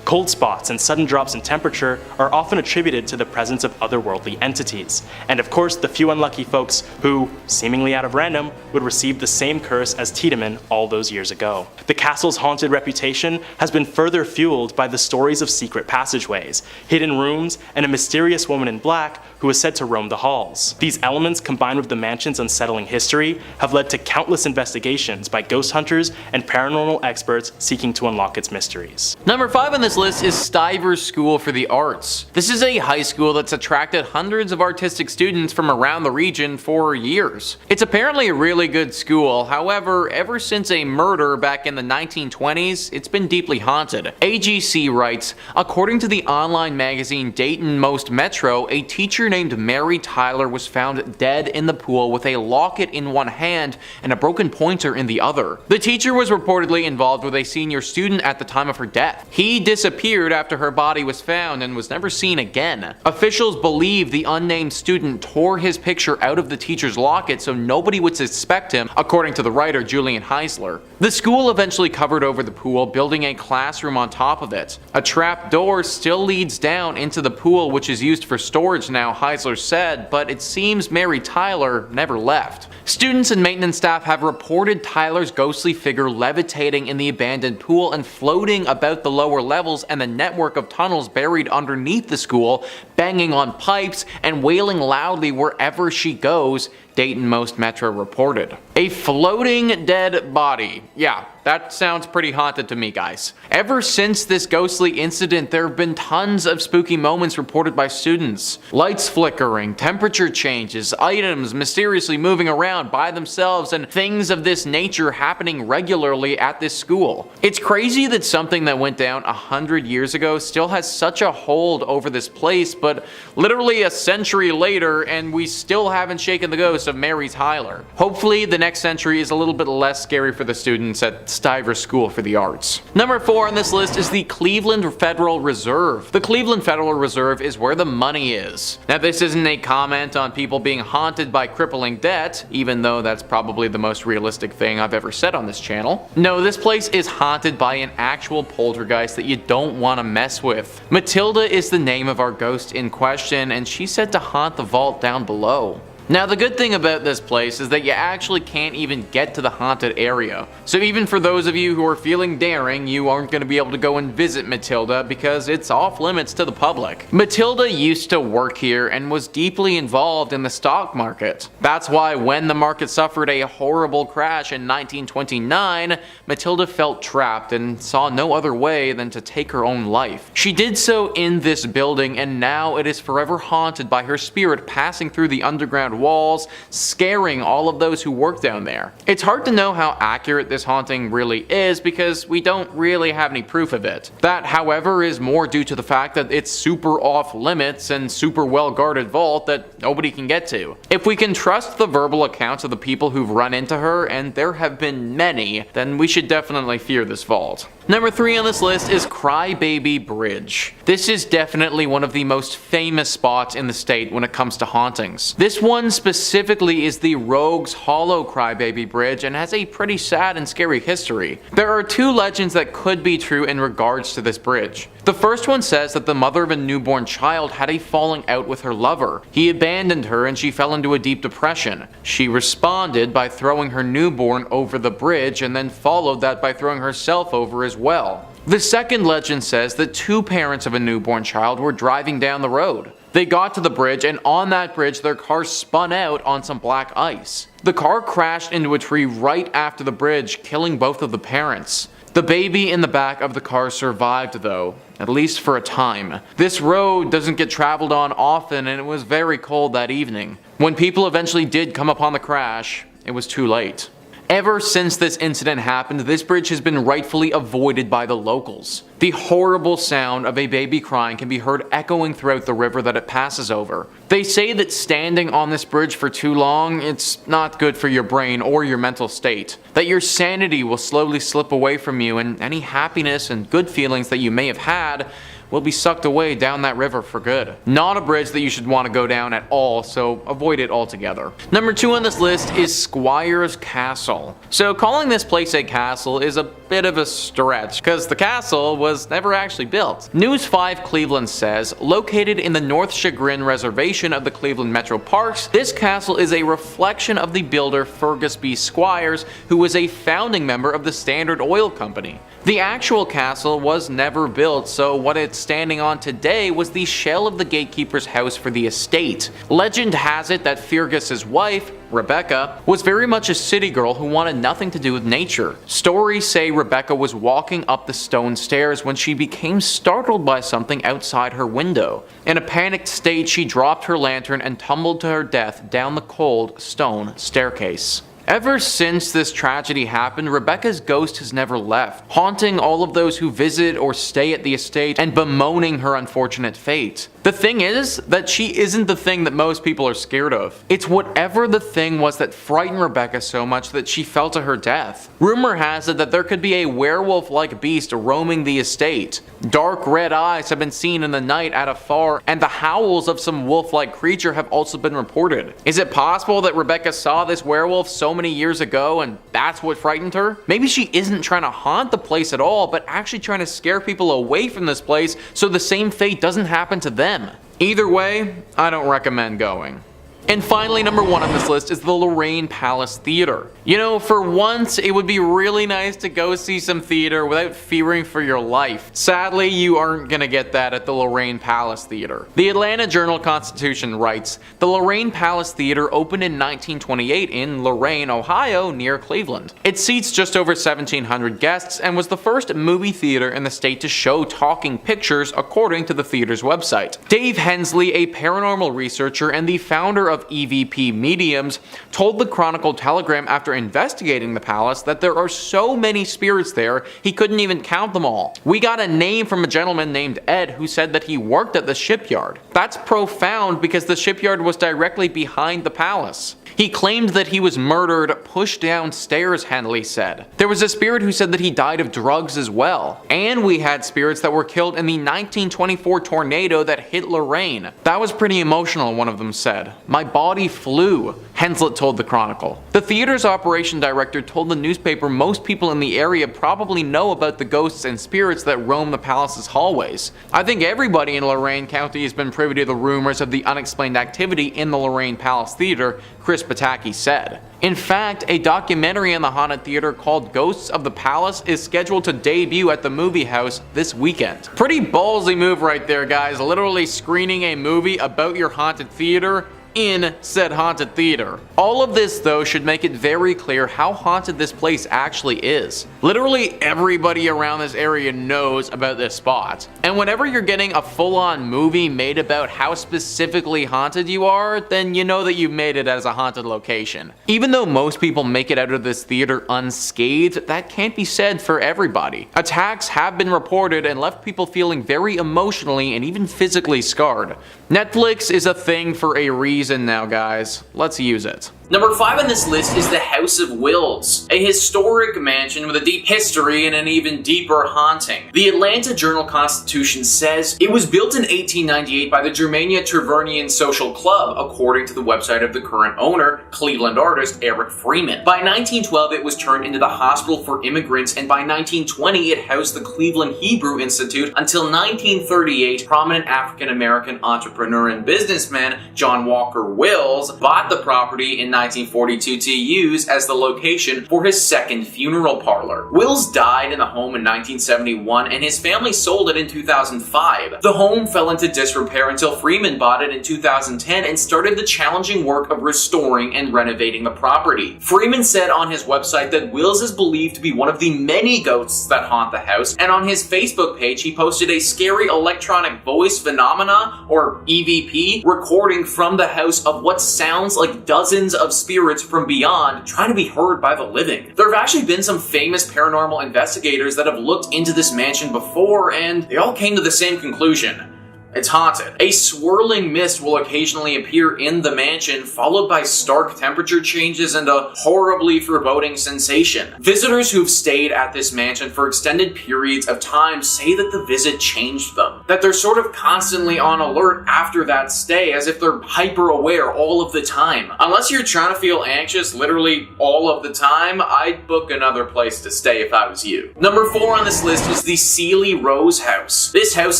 S3: Cold spots and sudden drops in temperature are often attributed to the presence of otherworldly entities, and of course the few unlucky folks who, seemingly out of random, would receive the same curse as Tiedemann all those years ago. The castle's haunted reputation has been further fueled by the stories of secret passageways, hidden rooms, and a mysterious woman in black who is said to roam the halls. These elements, combined with the mansion's unsettling history, have led to countless investigations by ghost hunters and paranormal experts seeking to unlock its mysteries.
S4: Number 5 on this list is Stivers School for the Arts. This is a high school that's attracted hundreds of artistic students from around the region for years. It's apparently a really good school, however, ever since a murder back in the 1920s, it's been deeply haunted. AGC writes, according to the online magazine Dayton Most Metro, a teacher named Mary Tyler was found dead in the pool with a locket in one hand and a broken pointer in the other. The teacher was reportedly involved with a senior student at the time of her death. He disappeared after her body was found and was never seen again. Officials believe the unnamed student tore his picture out of the teacher's locket so nobody would suspect him, according to the writer Julian Heisler. The school eventually covered over the pool, building a classroom on top of it. A trap door still leads down into the pool, which is used for storage now, Heisler said, but it seems Mary Tyler never left. Students and maintenance staff have reported Tyler's ghostly figure levitating in the abandoned pool and floating about the lower levels and the network of tunnels buried underneath the school, banging on pipes and wailing loudly wherever she goes, Dayton Most Metro reported. A floating dead body. Yeah, that sounds pretty haunted to me, guys. Ever since this ghostly incident, there have been tons of spooky moments reported by students. Lights flickering, temperature changes, items mysteriously moving around by themselves, and things of this nature happening regularly at this school. It's crazy that something that went down 100 years ago still has such a hold over this place, but literally a century later and we still haven't shaken the ghost of Mary Tyler. Hopefully the next century is a little bit less scary for the students at Stivers School for the Arts. Number 4 on this list is the Cleveland Federal Reserve. The Cleveland Federal Reserve is where the money is. Now this isn't a comment on people being haunted by crippling debt, even though that's probably the most realistic thing I've ever said on this channel. No, this place is haunted by an actual poltergeist that you don't want to mess with. Matilda is the name of our ghost in question, and she's said to haunt the vault down below. Now the good thing about this place is that you actually can't even get to the haunted area. So even for those of you who are feeling daring, you aren't going to be able to go and visit Matilda because it's off limits to the public. Matilda used to work here and was deeply involved in the stock market. That's why when the market suffered a horrible crash in 1929, Matilda felt trapped and saw no other way than to take her own life. She did so in this building, and now it is forever haunted by her spirit passing through the underground walls, scaring all of those who work down there. It's hard to know how accurate this haunting really is because we don't really have any proof of it. That, however, is more due to the fact that it's super off limits and super well guarded vault that nobody can get to. If we can trust the verbal accounts of the people who've run into her, and there have been many, then we should definitely fear this vault. Number 3 on this list is Crybaby Bridge. This is definitely one of the most famous spots in the state when it comes to hauntings. This one specifically is the Rogues Hollow Crybaby Bridge and has a pretty sad and scary history. There are 2 legends that could be true in regards to this bridge. The first one says that the mother of a newborn child had a falling out with her lover. He abandoned her and she fell into a deep depression. She responded by throwing her newborn over the bridge and then followed that by throwing herself over as well. The second legend says that 2 parents of a newborn child were driving down the road. They got to the bridge, and on that bridge their car spun out on some black ice. The car crashed into a tree right after the bridge, killing both of the parents. The baby in the back of the car survived though, at least for a time. This road doesn't get traveled on often and it was very cold that evening. When people eventually did come upon the crash, it was too late. Ever since this incident happened, this bridge has been rightfully avoided by the locals. The horrible sound of a baby crying can be heard echoing throughout the river that it passes over. They say that standing on this bridge for too long, it's not good for your brain or your mental state. That your sanity will slowly slip away from you and any happiness and good feelings that you may have had will be sucked away down that river for good. Not a bridge that you should want to go down at all, so avoid it altogether. Number 2 on this list is Squire's Castle. So calling this place a castle is a bit of a stretch, because the castle was never actually built. News 5 Cleveland says, located in the North Chagrin Reservation of the Cleveland Metro Parks, this castle is a reflection of the builder Fergus B. Squires, who was a founding member of the Standard Oil Company. The actual castle was never built, so what it's standing on today was the shell of the gatekeeper's house for the estate. Legend has it that Fergus's wife, Rebecca, was very much a city girl who wanted nothing to do with nature. Stories say Rebecca was walking up the stone stairs when she became startled by something outside her window. In a panicked state, she dropped her lantern and tumbled to her death down the cold stone staircase. Ever since this tragedy happened, Rebecca's ghost has never left, haunting all of those who visit or stay at the estate and bemoaning her unfortunate fate. The thing is that she isn't the thing that most people are scared of. It's whatever the thing was that frightened Rebecca so much that she fell to her death. Rumor has it that there could be a werewolf-like beast roaming the estate. Dark red eyes have been seen in the night at afar, and the howls of some wolf-like creature have also been reported. Is it possible that Rebecca saw this werewolf so many years ago and that's what frightened her? Maybe she isn't trying to haunt the place at all, but actually trying to scare people away from this place so the same fate doesn't happen to them. Either way, I don't recommend going. And finally, number 1 on this list is the Lorain Palace Theater. You know, for once, it would be really nice to go see some theater without fearing for your life. Sadly, you aren't gonna get that at the Lorain Palace Theater. The Atlanta Journal-Constitution writes, the Lorain Palace Theater opened in 1928 in Lorain, Ohio, near Cleveland. It seats just over 1,700 guests and was the first movie theater in the state to show talking pictures, according to the theater's website. Dave Hensley, a paranormal researcher and the founder of EVP Mediums, told the Chronicle-Telegram after investigating the palace that there are so many spirits there he couldn't even count them all. We got a name from a gentleman named Ed who said that he worked at the shipyard. That's profound because the shipyard was directly behind the palace. He claimed that he was murdered pushed downstairs, Henley said. There was a spirit who said that he died of drugs as well. And we had spirits that were killed in the 1924 tornado that hit Lorain. That was pretty emotional, one of them said. My body flew, Henslett told the Chronicle. The theater's operation director told the newspaper most people in the area probably know about the ghosts and spirits that roam the palace's hallways. I think everybody in Lorain County has been privy to the rumors of the unexplained activity in the Lorain Palace Theater, Chris Pataki said. In fact, a documentary in the haunted theater called Ghosts of the Palace is scheduled to debut at the movie house this weekend. Pretty ballsy move right there, guys, literally screening a movie about your haunted theater in said haunted theater. All of this though should make it very clear how haunted this place actually is. Literally everybody around this area knows about this spot. And whenever you're getting a full-on movie made about how specifically haunted you are, then you know that you've made it as a haunted location. Even though most people make it out of this theater unscathed, that can't be said for everybody. Attacks have been reported and left people feeling very emotionally and even physically scarred. Netflix is a thing for a reason now, guys. Let's use it. Number 5 on this list is the House of Wills, a historic mansion with a deep history and an even deeper haunting. The Atlanta Journal-Constitution says it was built in 1898 by the Germania Tavernian Social Club, according to the website of the current owner, Cleveland artist Eric Freeman. By 1912, it was turned into the Hospital for Immigrants, and by 1920, it housed the Cleveland Hebrew Institute until 1938. Prominent African-American entrepreneur and businessman John Walker Wills bought the property in 1942 to use as the location for his second funeral parlor. Wills died in the home in 1971, and his family sold it in 2005. The home fell into disrepair until Freeman bought it in 2010 and started the challenging work of restoring and renovating the property. Freeman said on his website that Wills is believed to be one of the many ghosts that haunt the house, and on his Facebook page he posted a scary electronic voice phenomena, or EVP, recording from the house of what sounds like dozens of spirits from beyond trying to be heard by the living. There have actually been some famous paranormal investigators that have looked into this mansion before, and they all came to the same conclusion. It's haunted. A swirling mist will occasionally appear in the mansion, followed by stark temperature changes and a horribly foreboding sensation. Visitors who've stayed at this mansion for extended periods of time say that the visit changed them, that they're sort of constantly on alert after that stay, as if they're hyper aware all of the time. Unless you're trying to feel anxious literally all of the time, I'd book another place to stay if I was you. Number 4 on this list is the Ceely Rose House. This house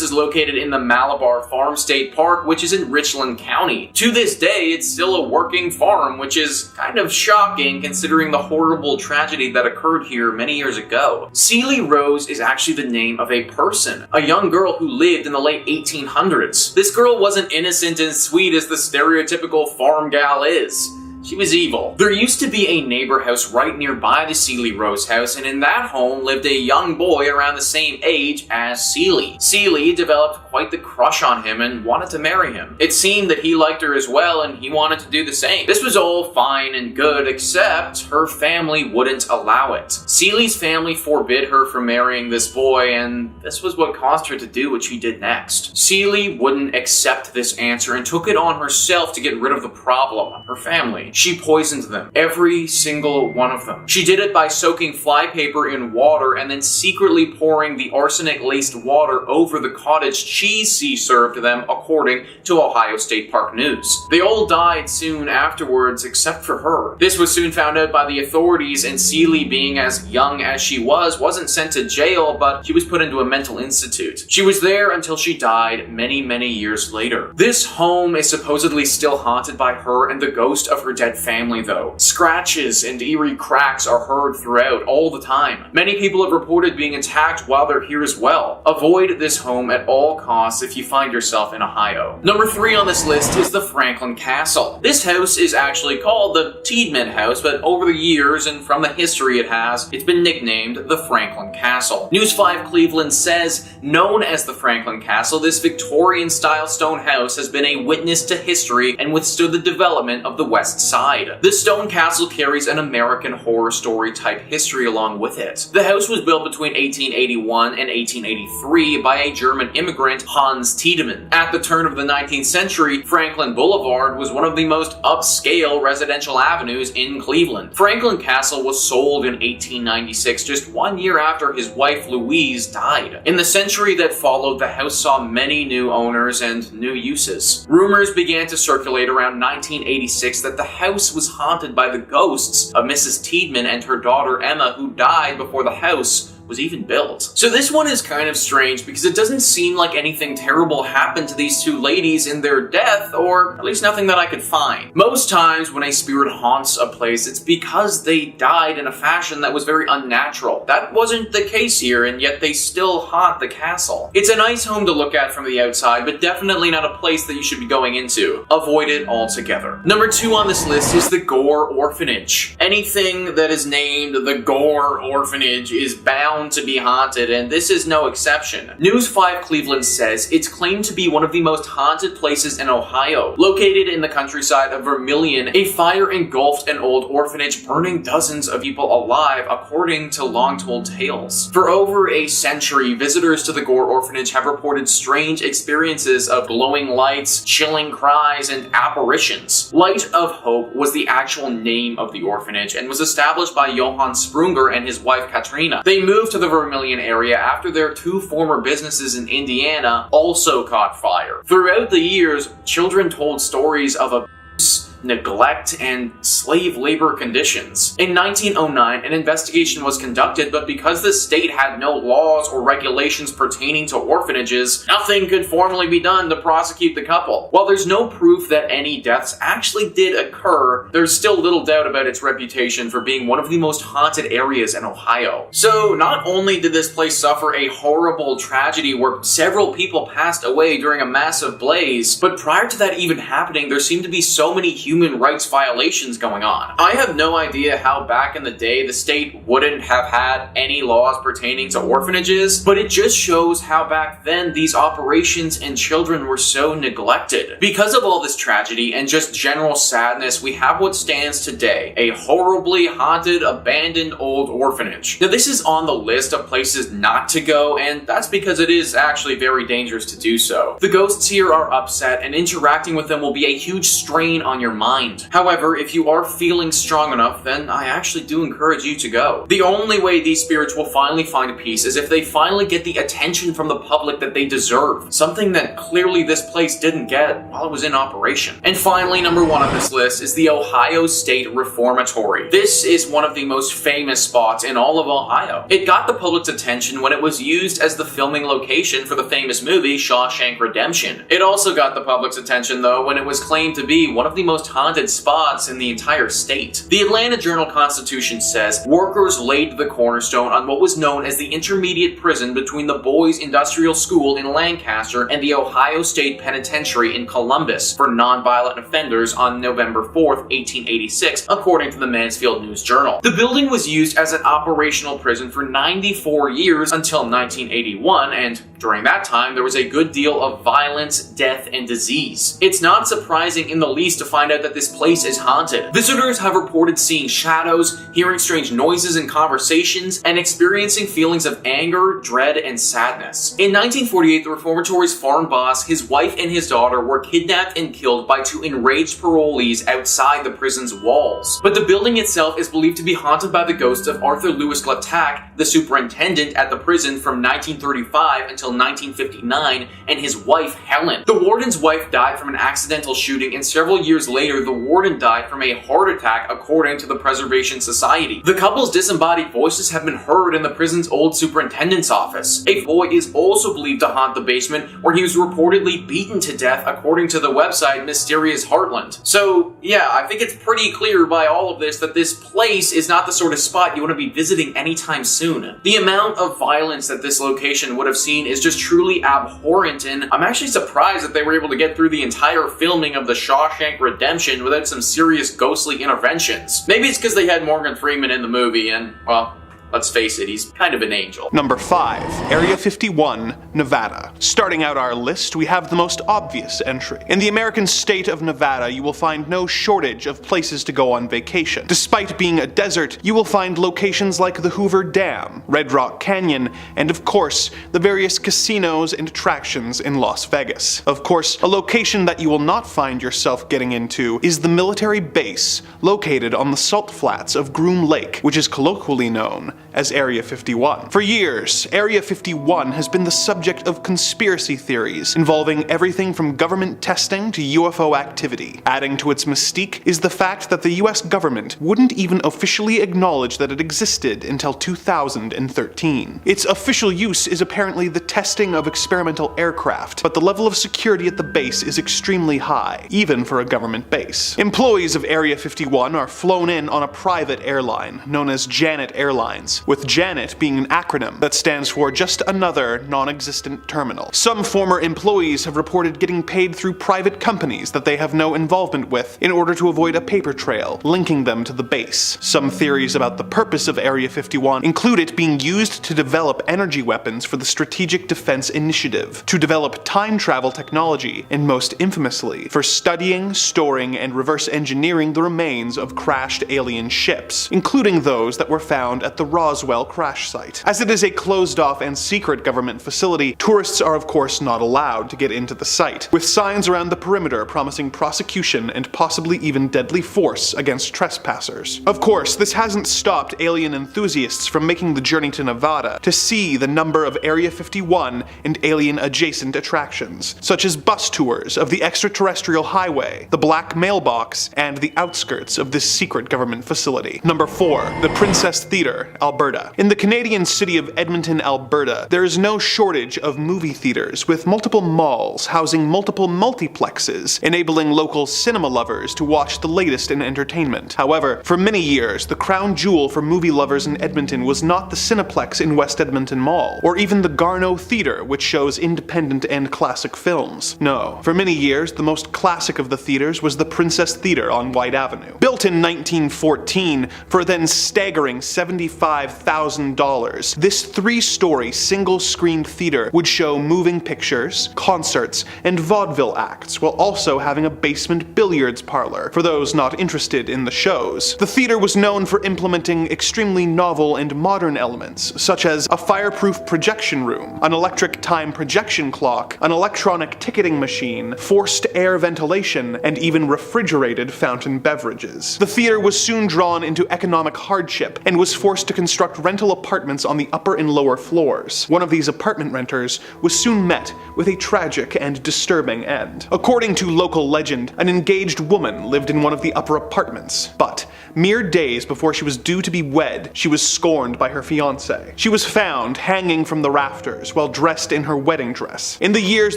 S4: is located in the Malabar Farm State Park, which is in Richland County. To this day, it's still a working farm, which is kind of shocking considering the horrible tragedy that occurred here many years ago. Ceely Rose is actually the name of a person, a young girl who lived in the late 1800s. This girl wasn't innocent and sweet as the stereotypical farm gal is. She was evil. There used to be a neighbor house right nearby the Ceely Rose house, and in that home lived a young boy around the same age as Ceely. Ceely developed quite the crush on him and wanted to marry him. It seemed that he liked her as well, and he wanted to do the same. This was all fine and good, except her family wouldn't allow it. Ceely's family forbid her from marrying this boy, and this was what caused her to do what she did next. Ceely wouldn't accept this answer and took it on herself to get rid of the problem, her family. She poisoned them, every single one of them. She did it by soaking flypaper in water and then secretly pouring the arsenic-laced water over the cottage cheese she served them, according to Ohio State Park News. They all died soon afterwards, except for her. This was soon found out by the authorities, and Ceely, being as young as she was, wasn't sent to jail, but she was put into a mental institute. She was there until she died many, many years later. This home is supposedly still haunted by her and the ghost of her dead family, though. Scratches and eerie cracks are heard throughout all the time. Many people have reported being attacked while they're here as well. Avoid this home at all costs if you find yourself in Ohio. Number 3 on this list is the Franklin Castle. This house is actually called the Tiedemann House, but over the years and from the history it has, it's been nicknamed the Franklin Castle. News 5 Cleveland says, known as the Franklin Castle, this Victorian-style stone house has been a witness to history and withstood the development of the West Side. This stone castle carries an American Horror Story type history along with it. The house was built between 1881 and 1883 by a German immigrant, Hans Tiedemann. At the turn of the 19th century, Franklin Boulevard was one of the most upscale residential avenues in Cleveland. Franklin Castle was sold in 1896, just 1 year after his wife Louise died. In the century that followed, the house saw many new owners and new uses. Rumors began to circulate around 1986 that the house was haunted by the ghosts of Mrs. Tiedemann and her daughter Emma, who died before the house was even built. So this one is kind of strange because it doesn't seem like anything terrible happened to these two ladies in their death, or at least nothing that I could find. Most times when a spirit haunts a place, it's because they died in a fashion that was very unnatural. That wasn't the case here, and yet they still haunt the castle. It's a nice home to look at from the outside, but definitely not a place that you should be going into. Avoid it altogether. Number 2 on this list is the Gore Orphanage. Anything that is named the Gore Orphanage is bound bound to be haunted, and this is no exception. News 5 Cleveland says it's claimed to be one of the most haunted places in Ohio. Located in the countryside of Vermilion, a fire engulfed an old orphanage, burning dozens of people alive, according to long-told tales. For over a century, visitors to the Gore Orphanage have reported strange experiences of glowing lights, chilling cries, and apparitions. Light of Hope was the actual name of the orphanage and was established by Johann Sprunger and his wife Katrina. They moved to the Vermilion area after their 2 former businesses in Indiana also caught fire. Throughout the years, children told stories of abuse, neglect, and slave labor conditions. In 1909, an investigation was conducted, but because the state had no laws or regulations pertaining to orphanages, nothing could formally be done to prosecute the couple. While there's no proof that any deaths actually did occur, there's still little doubt about its reputation for being one of the most haunted areas in Ohio. So not only did this place suffer a horrible tragedy where several people passed away during a massive blaze, but prior to that even happening, there seemed to be so many human rights violations going on. I have no idea how back in the day the state wouldn't have had any laws pertaining to orphanages, but it just shows how back then these operations and children were so neglected. Because of all this tragedy and just general sadness, we have what stands today, a horribly haunted, abandoned old orphanage. Now this is on the list of places not to go, and that's because it is actually very dangerous to do so. The ghosts here are upset, and interacting with them will be a huge strain on your mind. However, if you are feeling strong enough, then I actually do encourage you to go. The only way these spirits will finally find peace is if they finally get the attention from the public that they deserve, something that clearly this place didn't get while it was in operation. And finally, number 1 on this list is the Ohio State Reformatory. This is one of the most famous spots in all of Ohio. It got the public's attention when it was used as the filming location for the famous movie Shawshank Redemption. It also got the public's attention though when it was claimed to be one of the most haunted spots in the entire state. The Atlanta Journal-Constitution says workers laid the cornerstone on what was known as the intermediate prison between the Boys Industrial School in Lancaster and the Ohio State Penitentiary in Columbus for nonviolent offenders on November 4th, 1886, according to the Mansfield News-Journal. The building was used as an operational prison for 94 years until 1981, and during that time there was a good deal of violence, death, and disease. It's not surprising in the least to find out that this place is haunted. Visitors have reported seeing shadows, hearing strange noises and conversations, and experiencing feelings of anger, dread, and sadness. In 1948, the reformatory's farm boss, his wife, and his daughter were kidnapped and killed by 2 enraged parolees outside the prison's walls. But the building itself is believed to be haunted by the ghost of Arthur Lewis Glattack, the superintendent at the prison from 1935 until 1959, and his wife, Helen. The warden's wife died from an accidental shooting, and several years later, the warden died from a heart attack, according to the Preservation Society. The couple's disembodied voices have been heard in the prison's old superintendent's office. A boy is also believed to haunt the basement, where he was reportedly beaten to death, according to the website Mysterious Heartland. So, yeah, I think it's pretty clear by all of this that this place is not the sort of spot you want to be visiting anytime soon. The amount of violence that this location would have seen is just truly abhorrent, and I'm actually surprised that they were able to get through the entire filming of the Shawshank Redemption without some serious ghostly interventions. Maybe it's because they had Morgan Freeman in the movie and, well, let's face it, he's kind of an angel.
S5: Number 5. Area 51, Nevada. Starting out our list, we have the most obvious entry. In the American state of Nevada, you will find no shortage of places to go on vacation. Despite being a desert, you will find locations like the Hoover Dam, Red Rock Canyon, and of course, the various casinos and attractions in Las Vegas. Of course, a location that you will not find yourself getting into is the military base located on the salt flats of Groom Lake, which is colloquially known as Area 51. For years, Area 51 has been the subject of conspiracy theories involving everything from government testing to UFO activity. Adding to its mystique is the fact that the US government wouldn't even officially acknowledge that it existed until 2013. Its official use is apparently the testing of experimental aircraft, but the level of security at the base is extremely high, even for a government base. Employees of Area 51 are flown in on a private airline known as Janet Airlines, with JANET being an acronym that stands for just another non-existent terminal. Some former employees have reported getting paid through private companies that they have no involvement with in order to avoid a paper trail linking them to the base. Some theories about the purpose of Area 51 include it being used to develop energy weapons for the Strategic Defense Initiative, to develop time travel technology, and most infamously, for studying, storing, and reverse engineering the remains of crashed alien ships, including those that were found at the Roswell crash site. As it is a closed-off and secret government facility, tourists are of course not allowed to get into the site, with signs around the perimeter promising prosecution and possibly even deadly force against trespassers. Of course, this hasn't stopped alien enthusiasts from making the journey to Nevada to see the number of Area 51 and alien-adjacent attractions, such as bus tours of the extraterrestrial highway, the Black Mailbox, and the outskirts of this secret government facility. Number 4. The Princess Theatre, Alberta. In the Canadian city of Edmonton, Alberta, there is no shortage of movie theaters with multiple malls housing multiple multiplexes, enabling local cinema lovers to watch the latest in entertainment. However, for many years, the crown jewel for movie lovers in Edmonton was not the Cineplex in West Edmonton Mall, or even the Garneau Theatre, which shows independent and classic films. No, for many years, the most classic of the theaters was the Princess Theatre on White Avenue. Built in 1914 for a then staggering $75,000, this 3-story single-screen theater would show moving pictures, concerts, and vaudeville acts, while also having a basement billiards parlor for those not interested in the shows. The theater was known for implementing extremely novel and modern elements, such as a fireproof projection room, an electric time projection clock, an electronic ticketing machine, forced air ventilation, and even refrigerated fountain beverages. The theater was soon drawn into economic hardship and was forced to construct rental apartments on the upper and lower floors. One of these apartment renters was soon met with a tragic and disturbing end. According to local legend, an engaged woman lived in one of the upper apartments, but mere days before she was due to be wed, she was scorned by her fiancé. She was found hanging from the rafters while dressed in her wedding dress. In the years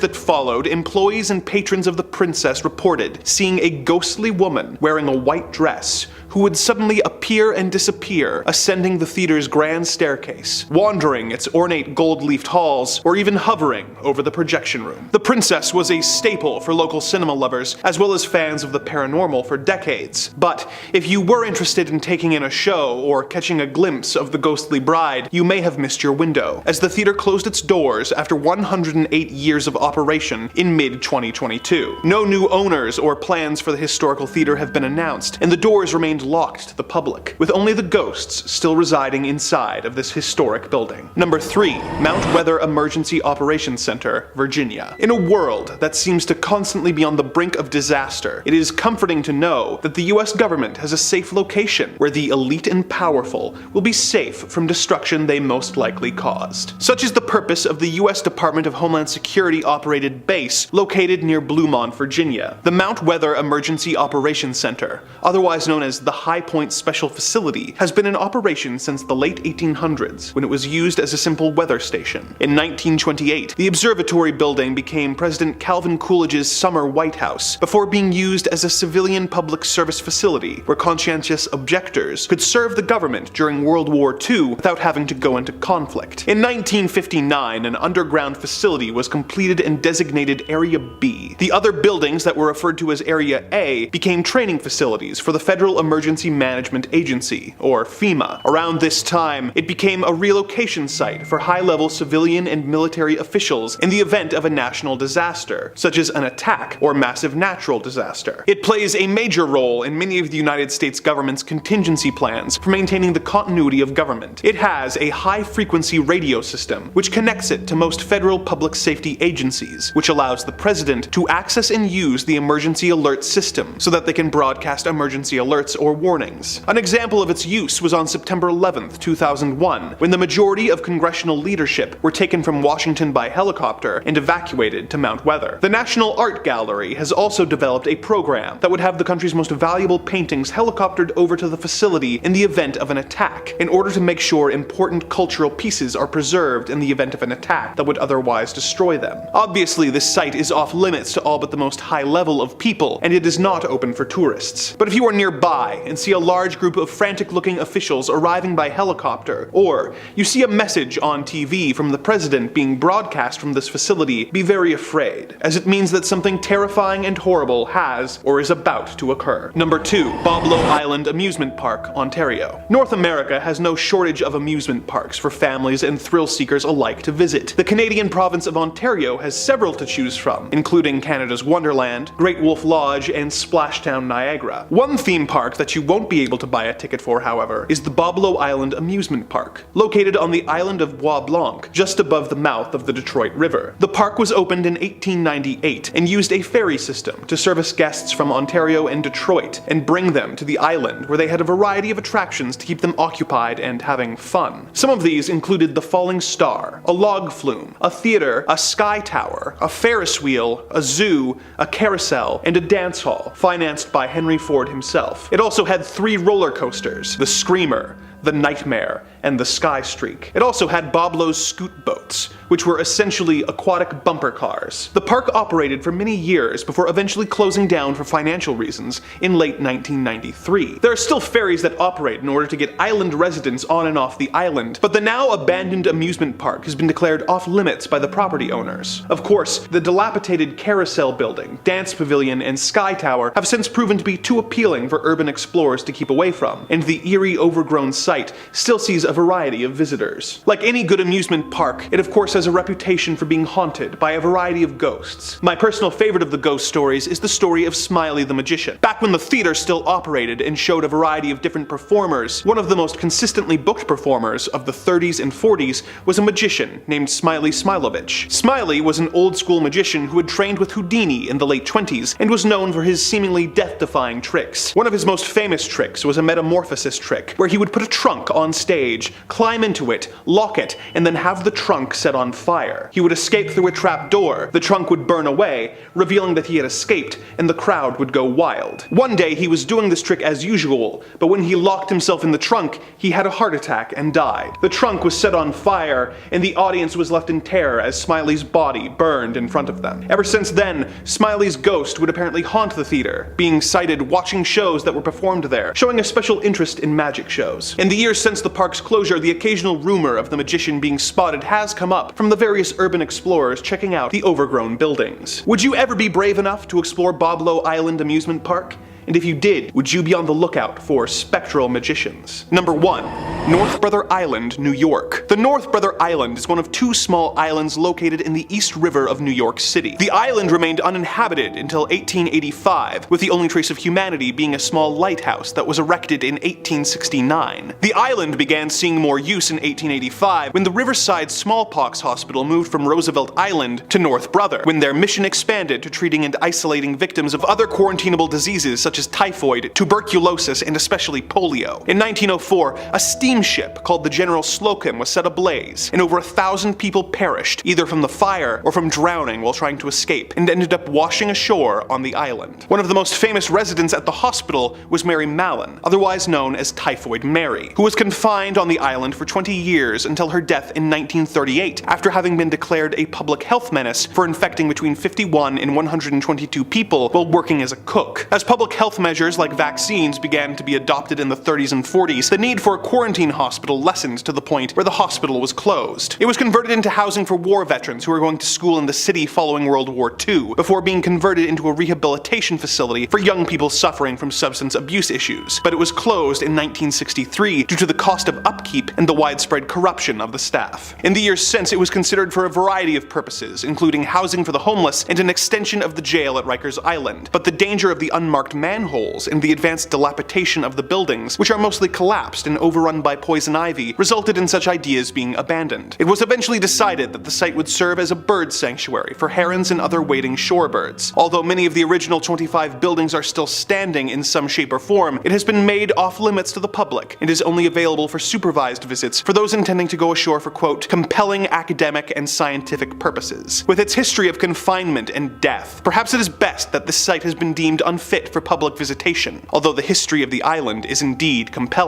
S5: that followed, employees and patrons of the princess reported seeing a ghostly woman wearing a white dress who would suddenly appear and disappear, ascending the theater's grand staircase, wandering its ornate gold-leafed halls, or even hovering over the projection room. The princess was a staple for local cinema lovers, as well as fans of the paranormal for decades. But if you were interested in taking in a show or catching a glimpse of the ghostly bride, you may have missed your window, as the theater closed its doors after 108 years of operation in mid-2022. No new owners or plans for the historical theater have been announced, and the doors remained locked to the public, with only the ghosts still residing inside of this historic building. Number 3. Mount Weather Emergency Operations Center, Virginia. In a world that seems to constantly be on the brink of disaster, it is comforting to know that the US government has a safe location where the elite and powerful will be safe from destruction they most likely caused. Such is the purpose of the US Department of Homeland Security operated base located near Bluemont, Virginia. The Mount Weather Emergency Operations Center, otherwise known as the High Point Special Facility, has been in operation since the late 1800s, when it was used as a simple weather station. In 1928, the observatory building became President Calvin Coolidge's summer White House, before being used as a civilian public service facility where conscientious objectors could serve the government during World War II without having to go into conflict. In 1959, an underground facility was completed and designated Area B. The other buildings that were referred to as Area A became training facilities for the Federal Emergency Management Agency, or FEMA. Around this time, it became a relocation site for high-level civilian and military officials in the event of a national disaster, such as an attack or massive natural disaster. It plays a major role in many of the United States government's contingency plans for maintaining the continuity of government. It has a high-frequency radio system, which connects it to most federal public safety agencies, which allows the president to access and use the emergency alert system so that they can broadcast emergency alerts or warnings. An example of its use was on September 11th, 2001, when the majority of congressional leadership were taken from Washington by helicopter and evacuated to Mount Weather. The National Art Gallery has also developed a program that would have the country's most valuable paintings helicoptered over to the facility in the event of an attack, in order to make sure important cultural pieces are preserved in the event of an attack that would otherwise destroy them. Obviously, this site is off limits to all but the most high level of people, and it is not open for tourists. But if you are nearby, and see a large group of frantic-looking officials arriving by helicopter, or you see a message on TV from the president being broadcast from this facility, be very afraid, as it means that something terrifying and horrible has or is about to occur. Number 2. Boblo Island Amusement Park, Ontario. North America has no shortage of amusement parks for families and thrill seekers alike to visit. The Canadian province of Ontario has several to choose from, including Canada's Wonderland, Great Wolf Lodge, and Splashtown Niagara. One theme park that you won't be able to buy a ticket for, however, is the Boblo Island Amusement Park, located on the island of Bois Blanc, just above the mouth of the Detroit River. The park was opened in 1898 and used a ferry system to service guests from Ontario and Detroit and bring them to the island, where they had a variety of attractions to keep them occupied and having fun. Some of these included the Falling Star, a log flume, a theater, a sky tower, a Ferris wheel, a zoo, a carousel, and a dance hall, financed by Henry Ford himself. It also had 3 roller coasters: the Screamer, the Nightmare, and the Sky Streak. It also had Boblo's scoot boats, which were essentially aquatic bumper cars. The park operated for many years before eventually closing down for financial reasons in late 1993. There are still ferries that operate in order to get island residents on and off the island, but the now abandoned amusement park has been declared off limits by the property owners. Of course, the dilapidated carousel building, dance pavilion, and sky tower have since proven to be too appealing for urban explorers to keep away from, and the eerie overgrown site still sees a variety of visitors. Like any good amusement park, it of course has a reputation for being haunted by a variety of ghosts. My personal favorite of the ghost stories is the story of Smiley the Magician. Back when the theater still operated and showed a variety of different performers, one of the most consistently booked performers of the 30s and 40s was a magician named Smiley Smilovich. Smiley was an old-school magician who had trained with Houdini in the late 20s and was known for his seemingly death-defying tricks. One of his most famous tricks was a metamorphosis trick, where he would put a trunk on stage, climb into it, lock it, and then have the trunk set on fire. He would escape through a trap door, the trunk would burn away, revealing that he had escaped, and the crowd would go wild. One day he was doing this trick as usual, but when he locked himself in the trunk, he had a heart attack and died. The trunk was set on fire, and the audience was left in terror as Smiley's body burned in front of them. Ever since then, Smiley's ghost would apparently haunt the theater, being sighted watching shows that were performed there, showing a special interest in magic shows. In the years since the park's closure, the occasional rumor of the magician being spotted has come up from the various urban explorers checking out the overgrown buildings. Would you ever be brave enough to explore Boblo Island Amusement Park? And if you did, would you be on the lookout for spectral magicians? Number 1. North Brother Island, New York. The North Brother Island is one of 2 small islands located in the East River of New York City. The island remained uninhabited until 1885, with the only trace of humanity being a small lighthouse that was erected in 1869. The island began seeing more use in 1885 when the Riverside Smallpox Hospital moved from Roosevelt Island to North Brother, when their mission expanded to treating and isolating victims of other quarantinable diseases such as typhoid, tuberculosis, and especially polio. In 1904, a steamship called the General Slocum was set ablaze, and over 1,000 people perished, either from the fire or from drowning while trying to escape, and ended up washing ashore on the island. One of the most famous residents at the hospital was Mary Mallon, otherwise known as Typhoid Mary, who was confined on the island for 20 years until her death in 1938, after having been declared a public health menace for infecting between 51 and 122 people while working as a cook. As public health measures like vaccines began to be adopted in the 30s and 40s, the need for a quarantine hospital lessened to the point where the hospital was closed. It was converted into housing for war veterans who were going to school in the city following World War II, before being converted into a rehabilitation facility for young people suffering from substance abuse issues. But it was closed in 1963 due to the cost of upkeep and the widespread corruption of the staff. In the years since, it was considered for a variety of purposes, including housing for the homeless and an extension of the jail at Rikers Island. But the danger of the unmarked manholes and the advanced dilapidation of the buildings, which are mostly collapsed and overrun by poison ivy, resulted in such ideas being abandoned. It was eventually decided that the site would serve as a bird sanctuary for herons and other wading shorebirds. Although many of the original 25 buildings are still standing in some shape or form, it has been made off limits to the public and is only available for supervised visits for those intending to go ashore for, quote, compelling academic and scientific purposes. With its history of confinement and death, perhaps it is best that this site has been deemed unfit for public visitation, although the history of the island is indeed compelling.